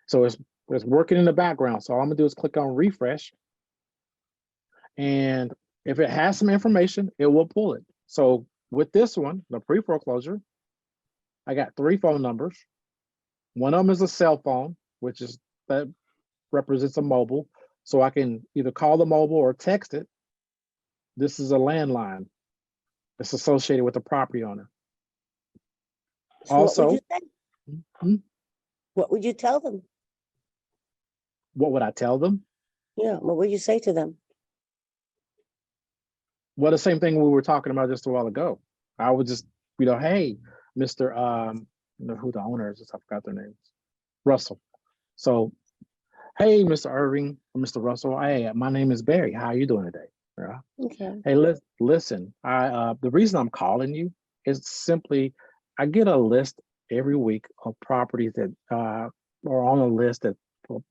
So it's working in the background. So all I'm gonna do is click on refresh. And if it has some information, it will pull it. So with this one, the pre-foreclosure, I got 3 phone numbers. One of them is a cell phone, that represents a mobile. So I can either call the mobile or text it. This is a landline. It's associated with the property owner. So Also, what would you say? What would you tell them? what would I tell them? Yeah, what would you say to them? Well, the same thing we were talking about just a while ago. I would just, hey, Mr. Who the owner is, I forgot their names. Russell. So, hey, Mr. Irving, Mr. Russell, hey, my name is Barry. How are you doing today? Yeah. Okay. Hey, listen, the reason I'm calling you is simply I get a list every week of properties that are on a list that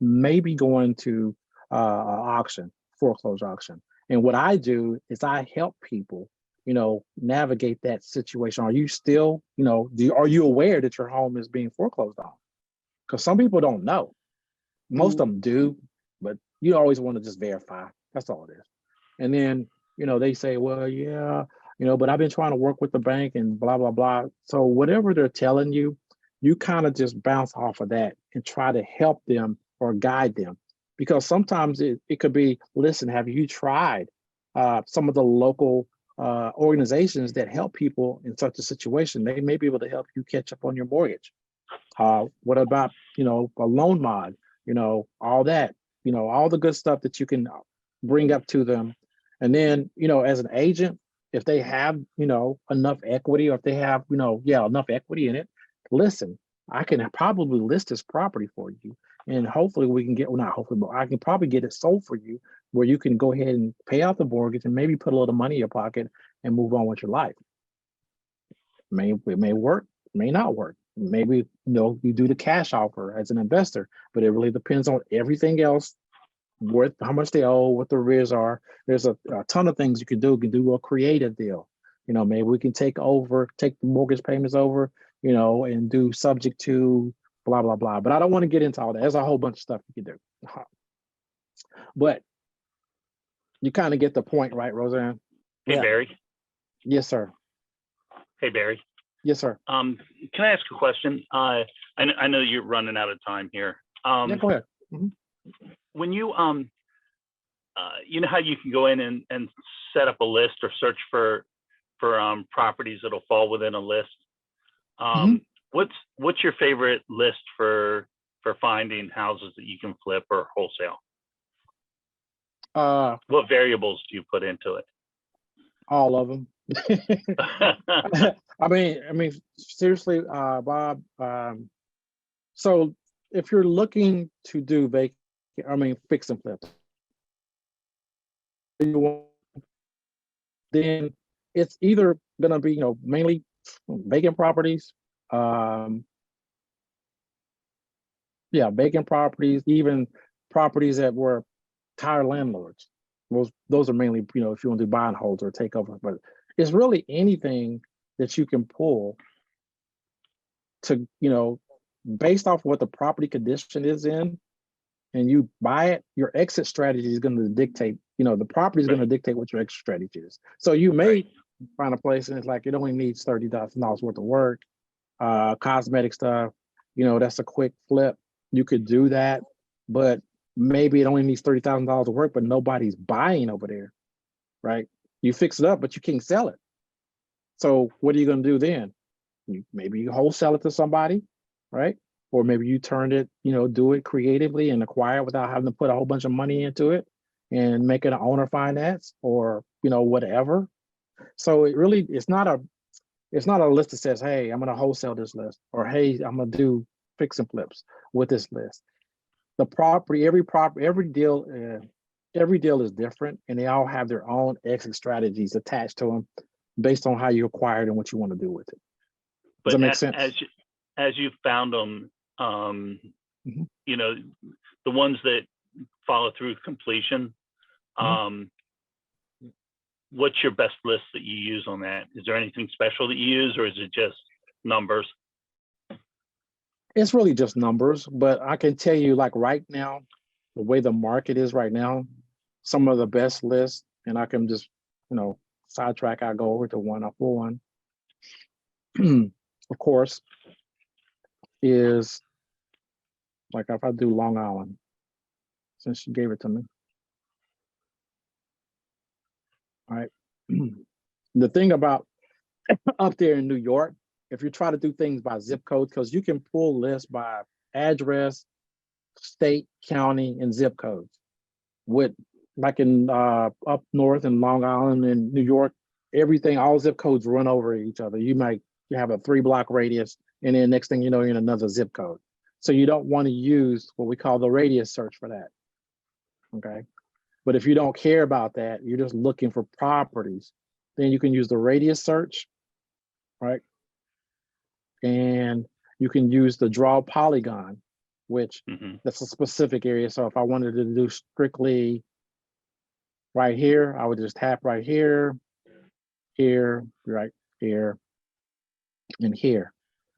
may be going to auction, foreclosure auction. And what I do is I help people, navigate that situation. Are you still, are you aware that your home is being foreclosed on? Because some people don't know. Most of them do, but you always want to just verify. That's all it is. And then, they say, well, yeah, but I've been trying to work with the bank and blah, blah, blah. So whatever they're telling you, you kind of just bounce off of that and try to help them or guide them. Because sometimes it could be, listen, have you tried some of the local organizations that help people in such a situation? They may be able to help you catch up on your mortgage. What about, a loan mod, all that, all the good stuff that you can bring up to them. And then, as an agent, if they have, enough equity, or if they have, enough equity in it, listen, I can probably list this property for you. And hopefully we can get, well, not hopefully, but I can probably get it sold for you where you can go ahead and pay out the mortgage and maybe put a little money in your pocket and move on with your life. It may work, may not work. Maybe, you do the cash offer as an investor, but it really depends on everything else, worth how much they owe, what the arrears are. There's a ton of things you can do. You can do a creative deal. Maybe we can take the mortgage payments over, and do subject to blah, blah, blah. But I don't want to get into all that. There's a whole bunch of stuff you can do. But You kind of get the point, right, Roseanne? Hey, Yeah. Barry. Yes, sir. Hey, Barry. Yes, sir. Can I ask a question? I know you're running out of time here. Yeah, go ahead. When you you know how you can go in and set up a list or search for properties that'll fall within a list. What's your favorite list for finding houses that you can flip or wholesale? What variables do you put into it? All of them. I mean, seriously, Bob. So if you're looking to do fix and flip, then it's either gonna be, mainly vacant properties. Yeah, vacant properties, even properties that were tired landlords. Those are mainly, if you want to do buy and hold or takeover, but it's really anything that you can pull to, based off what the property condition is in, and you buy it, your exit strategy is going to dictate, the property is going to dictate what your exit strategy is. So you may find a place and it's like, it only needs $30,000 worth of work, cosmetic stuff, that's a quick flip. You could do that, but maybe it only needs $30,000 of work, but nobody's buying over there, right? You fix it up, but you can't sell it. So what are you going to do then? Maybe you wholesale it to somebody, right? Or maybe you turn it, do it creatively and acquire it without having to put a whole bunch of money into it and make it an owner finance or, whatever. So it's not a list that says, hey, I'm going to wholesale this list, or hey, I'm going to do fix and flips with this list. The property, every deal is different, and they all have their own exit strategies attached to them based on how you acquired and what you want to do with it. Does that make sense? As you found them, the ones that follow through completion, what's your best list that you use on that? Is there anything special that you use, or is it just numbers? It's really just numbers, but I can tell you, like right now, the way the market is right now, some of the best lists, and I can just, sidetrack, I go over to one up one. Of course, is like if I do Long Island, since you gave it to me. All right. The thing about up there in New York, if you try to do things by zip code, because you can pull lists by address, state, county, and zip codes. With like in up north in Long Island and New York, everything, all zip codes run over each other. You have a 3-block radius, and then next thing you know, you're in another zip code. So you don't want to use what we call the radius search for that. Okay. But if you don't care about that, you're just looking for properties, then you can use the radius search, right? And you can use the draw polygon, which that's a specific area. So if I wanted to do strictly right here, I would just tap right here, right here, and here.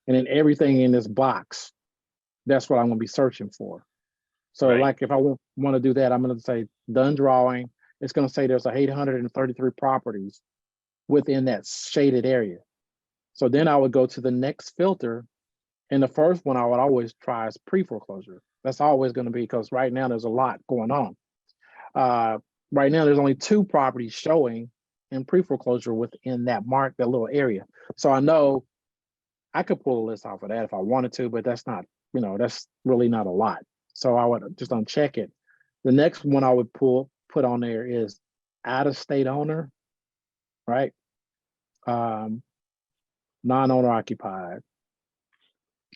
And then everything in this box, that's what I'm going to be searching for. So like if I want to do that, I'm going to say done drawing. It's going to say there's 833 properties within that shaded area. So then I would go to the next filter. And the first one I would always try is pre-foreclosure. That's always going to be, because right now there's a lot going on. Right now there's only 2 properties showing in pre-foreclosure within that little area. So I know I could pull a list off of that if I wanted to, but that's not, that's really not a lot. So I would just uncheck it. The next one I would put on there is out-of-state owner, right? Non-owner occupied.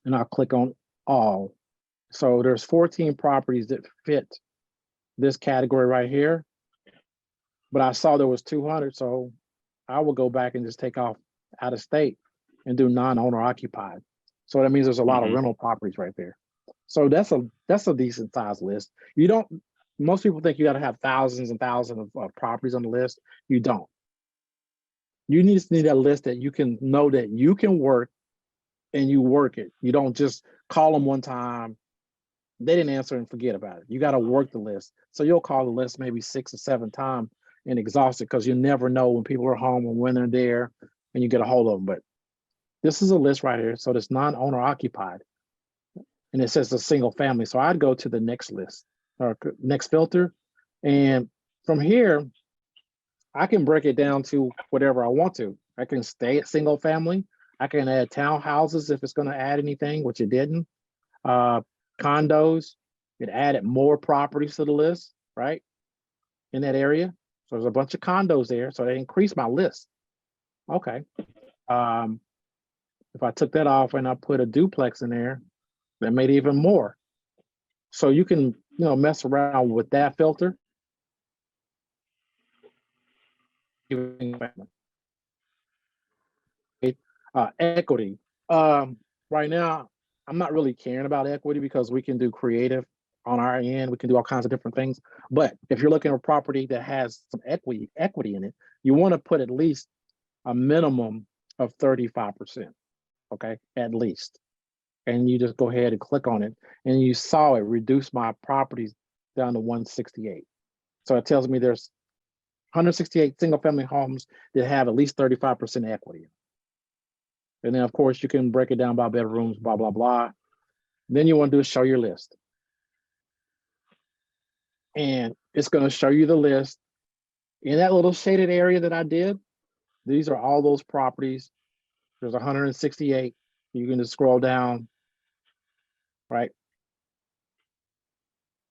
And I'll click on all. So there's 14 properties that fit this category right here. But I saw there was 200, so I will go back and just take off out of state and do non-owner occupied. So that means there's a lot of rental properties right there. So that's a decent sized list. Most people think you got to have thousands and thousands of properties on the list. You don't. You need a list that you can know that you can work, and you work it. You don't just call them one time they didn't answer and forget about it. You got to work the list. So you'll call the list maybe 6 or 7 times and exhaust it because you never know when people are home and when they're there and you get a hold of them. But this is a list right here. So it's non-owner occupied and it says a single family. So I'd go to the next list or next filter. And from here, I can break it down to whatever I want to. I can stay at single family. I can add townhouses if it's going to add anything, which it didn't. Condos, it added more properties to the list, right? In that area. So there's a bunch of condos there. So they increased my list. Okay. If I took that off and I put a duplex in there, that made even more. So you can, mess around with that filter. Equity. Right now, I'm not really caring about equity because we can do creative on our end. We can do all kinds of different things. But if you're looking at a property that has some equity in it, you want to put at least a minimum of 35%. Okay, at least. And you just go ahead and click on it, and you saw it reduce my properties down to 168. So it tells me there's 168 single-family homes that have at least 35% equity. And then, of course, you can break it down by bedrooms, blah, blah, blah. Then you want to do is show your list. And it's going to show you the list. In that little shaded area that I did, these are all those properties. There's 168. You can just scroll down, right?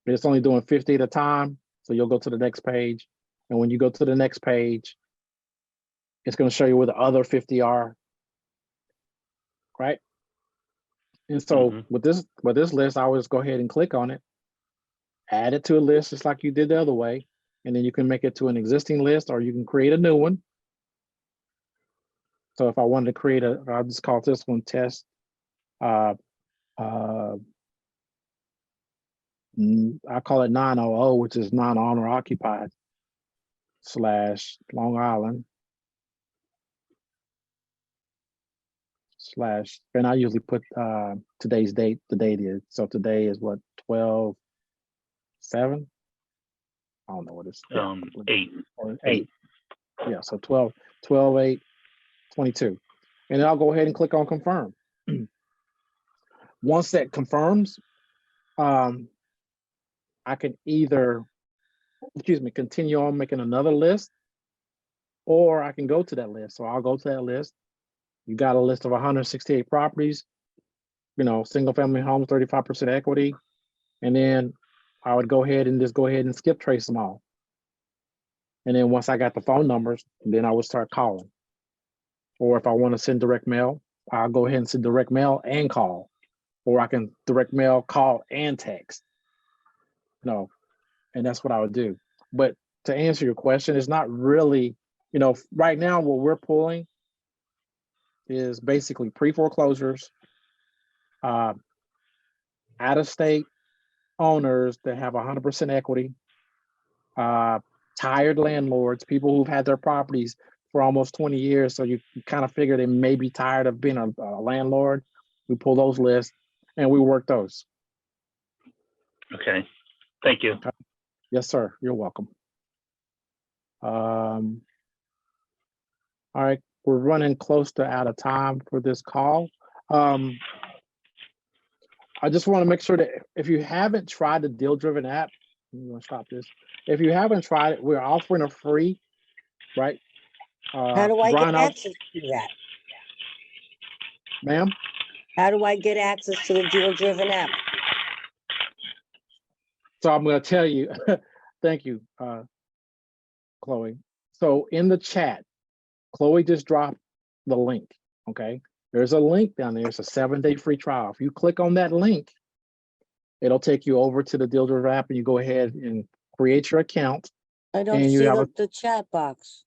It's only doing 50 at a time. So you'll go to the next page. And when you go to the next page, it's going to show you where the other 50 are, right? And so with this list, I would just go ahead and click on it, add it to a list just like you did the other way. And then you can make it to an existing list or you can create a new one. So if I wanted to create I'll just call this one test. I call it 900, which is non-owner occupied / Long Island / and I usually put today's date, the date is. So today is what, 12/7? I don't know what it's. 8. Or 8. Yeah, so 12/8/22. And then I'll go ahead and click on confirm. Once that confirms, I can either, continue on making another list, or I can go to that list. So I'll go to that list. You got a list of 168 properties, single family homes, 35% equity. And then I would go ahead and skip trace them all. And then once I got the phone numbers, then I would start calling. Or if I want to send direct mail, I'll go ahead and send direct mail and call. Or I can direct mail, call, and text. And that's what I would do. But to answer your question, it's not really, right now what we're pulling is basically pre-foreclosures, out-of-state owners that have 100% equity, tired landlords, people who've had their properties for almost 20 years. So you kind of figure they may be tired of being a landlord. We pull those lists and we work those. Okay, thank you. Okay. Yes, sir. You're welcome. All right, we're running close to out of time for this call. I just want to make sure that if you haven't tried the DealDriven app, I'm going to stop this. If you haven't tried it, we're offering a free, right? How do I get access to that? Ma'am? How do I get access to the DealDriven app? So I'm going to tell you, thank you, Chloe. So in the chat, Chloe just dropped the link, okay? There's a link down there. It's a 7-day free trial. If you click on that link, it'll take you over to the DealDriven app and you go ahead and create your account. I don't and you see have the chat box.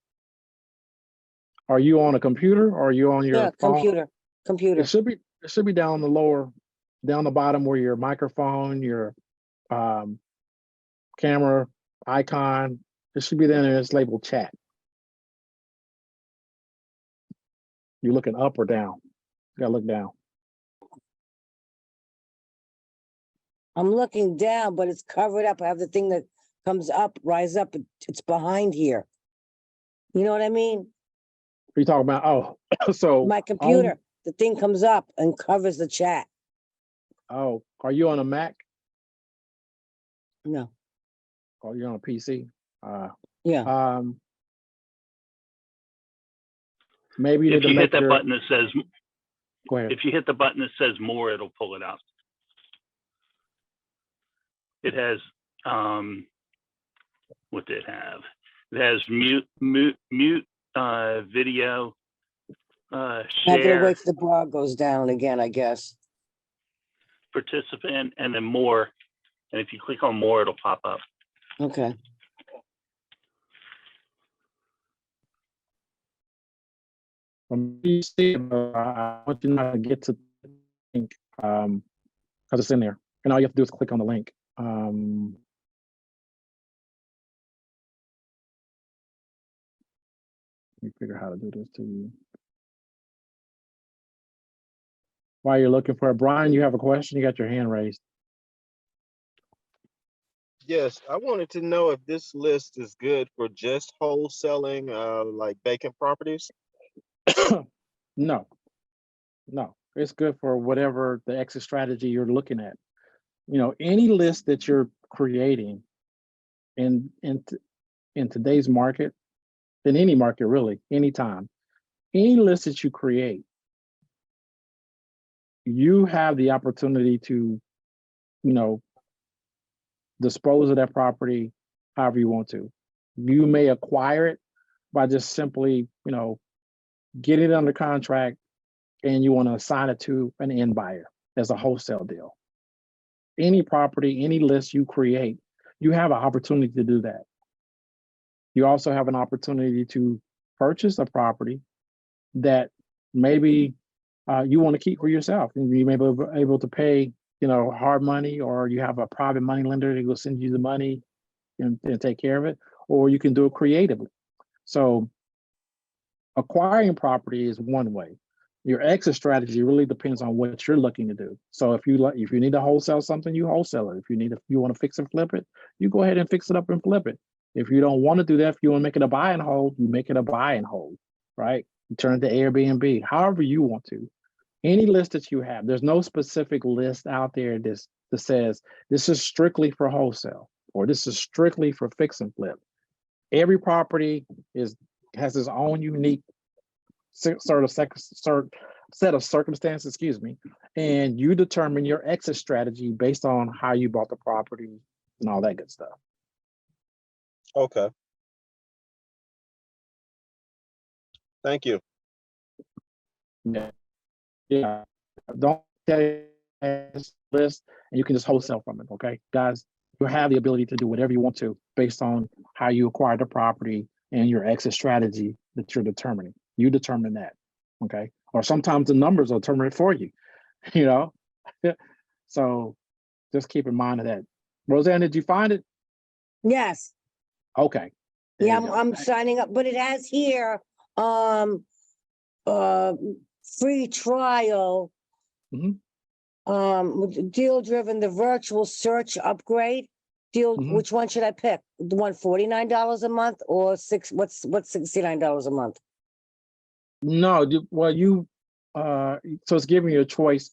Are you on a computer or are you on your phone? Computer. It should be down the bottom where your microphone, your camera icon, it should be there and it's labeled chat. You looking up or down? You gotta look down. I'm looking down, but it's covered up. I have the thing that comes up, rise up. It's behind here. You know what I mean? Are you talking about, oh, so. My computer, the thing comes up and covers the chat. Oh, are you on a Mac? No, Or you're on a PC? yeah. Maybe you If need to you hit make that your, button that says, go ahead. if you hit the button that says more, it'll pull it out. It has, what did it have? It has mute video, I gotta share, wait till the bar goes down again, I guess. participant, and then more. And if you click on more, it'll pop up. Okay. From PC, I want you to get to the link, because it's in there. And all you have to do is click on the link. Let me figure out how to do this to you. While you're looking for it, Brian, you have a question? You got your hand raised. Yes, I wanted to know if this list is good for just wholesaling, like vacant properties. No, no, it's good for whatever the exit strategy you're looking at. You know, any list that you're creating in today's market, in any market really, anytime, any list that you create, you have the opportunity to, you know, dispose of that property however you want to. You may acquire it by just simply, you know, getting it under contract, and you want to assign it to an end buyer as a wholesale deal. Any property, any list you create, you have an opportunity to do that. You also have an opportunity to purchase a property that maybe you want to keep for yourself, and you may be able to pay, you know, hard money, or you have a private money lender that will send you the money and take care of it, or you can do it creatively. So acquiring property is one way. Your exit strategy really depends on what you're looking to do. So if you need to wholesale something, you wholesale it. If you want to fix and flip it, you go ahead and fix it up and flip it. If you don't want to do that, if you want to make it a buy and hold, you make it a buy and hold, right? You turn it to Airbnb, however you want to. Any list that you have, there's no specific list out there that says this is strictly for wholesale or this is strictly for fix and flip. Every property has its own unique set of circumstances, excuse me, and you determine your exit strategy based on how you bought the property and all that good stuff. Okay. Thank you. Yeah. Don't take this list and you can just wholesale from it. Okay, guys, you have the ability to do whatever you want to based on how you acquired the property and your exit strategy that you're determining. You determine that. Okay, or sometimes the numbers will determine it for you. You know, so just keep in mind of that. Roseanne, did you find it? Yes. Okay. There Yeah, you go. I'm signing up, but it has here, free trial. Mhm. With DealDriven, the virtual search upgrade. Mhm. Which one should I pick? The one $49 a month or what's $69 a month? No, so it's giving you a choice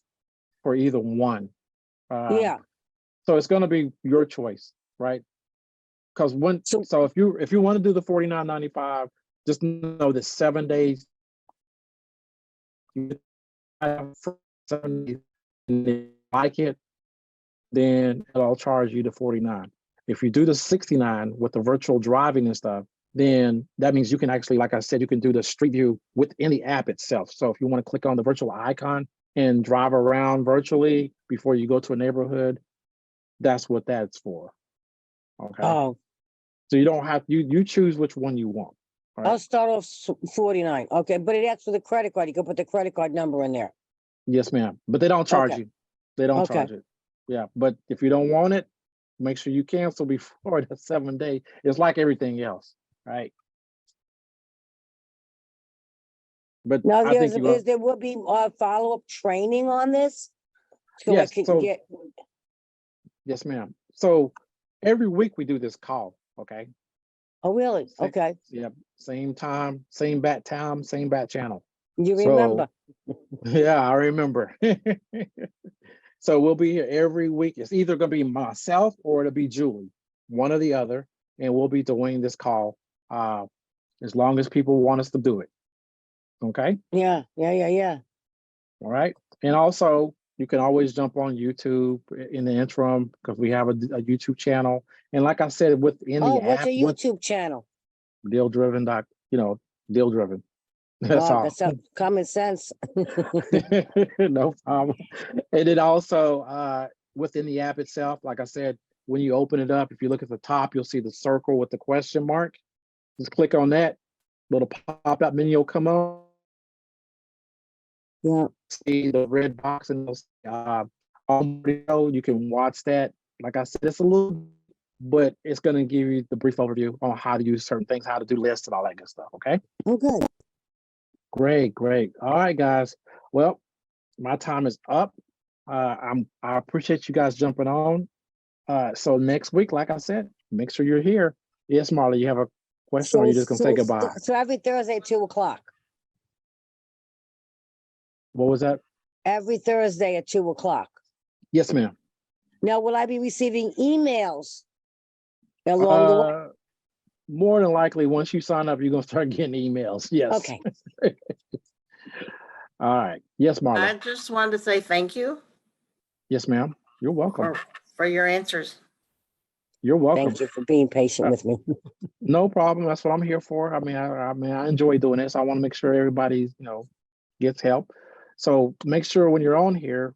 for either one. Yeah, So it's going to be your choice, right? Because so if you want to do the $49.95, just know that 7 days, you have 7 days, and if you like it, then I'll charge you the 49. If you do the 69 with the virtual driving and stuff, then that means you can actually, like I said, you can do the street view within the app itself. So if you want to click on the virtual icon and drive around virtually before you go to a neighborhood, that's what that's for. Okay. oh, So you don't have, you choose which one you want. All I'll right. start off 49. Okay, but it asks for the credit card. You can put the credit card number in there. Yes, ma'am. But they don't charge Okay. you. They don't Okay. charge it. Yeah. But if you don't want it, make sure you cancel before the 7 day. It's like everything else, right? But Now, I think there will be follow-up training on this? So I yes. can So get, Yes, ma'am. So every week we do this call, okay? Oh, really? Same- Okay. Yep, same time, same bat time, same bat channel. You So, remember? yeah, I remember. So we'll be here every week. It's either gonna be myself or it'll be Julie, one or the other, and we'll be doing this call as long as people want us to do it. Okay, Yeah, yeah. all right. And also, you can always jump on YouTube in the interim because we have a YouTube channel. And like I said, within Oh, the what's app, your with YouTube channel? DealDriven DealDriven. That's Oh, all. that's common sense. No problem. And it also within the app itself, like I said, when you open it up, if you look at the top, you'll see the circle with the question mark. Just click on that. Little pop-up menu will come on. Yeah. See the red box and those on video. You can watch that. Like I said, it's a little, but it's going to give you the brief overview on how to use certain things, how to do lists and all that good stuff. Okay. Oh, good. Great, great. All right, guys. Well, my time is up. I appreciate you guys jumping on. So next week, like I said, make sure you're here. Yes, Marley, you have a question or you just gonna say goodbye? So every Thursday at 2:00. What was that? Every Thursday at 2:00. Yes, ma'am. Now, will I be receiving emails along the way? More than likely, once you sign up, you're gonna start getting emails. Yes. Okay. All right. Yes, I Marley. just wanted to say thank you Yes, ma'am. You're welcome. for your answers. You're welcome. Thank you for being patient with me. No problem. That's what I'm here for. I enjoy doing this. I want to make sure everybody, gets help. So make sure when you're on here,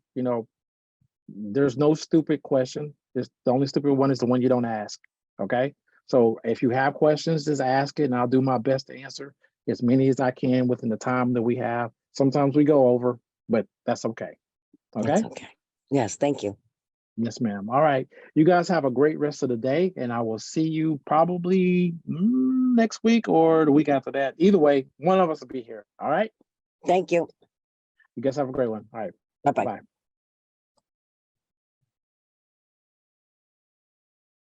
there's no stupid question. The only stupid one is the one you don't ask. Okay. So if you have questions, just ask it and I'll do my best to answer as many as I can within the time that we have. Sometimes we go over, but that's okay. Okay. That's okay. Yes, thank you. Yes, ma'am. All right. You guys have a great rest of the day, and I will see you probably next week or the week after that. Either way, one of us will be here. All right. Thank you. You guys have a great one. All right. Bye-bye. Bye.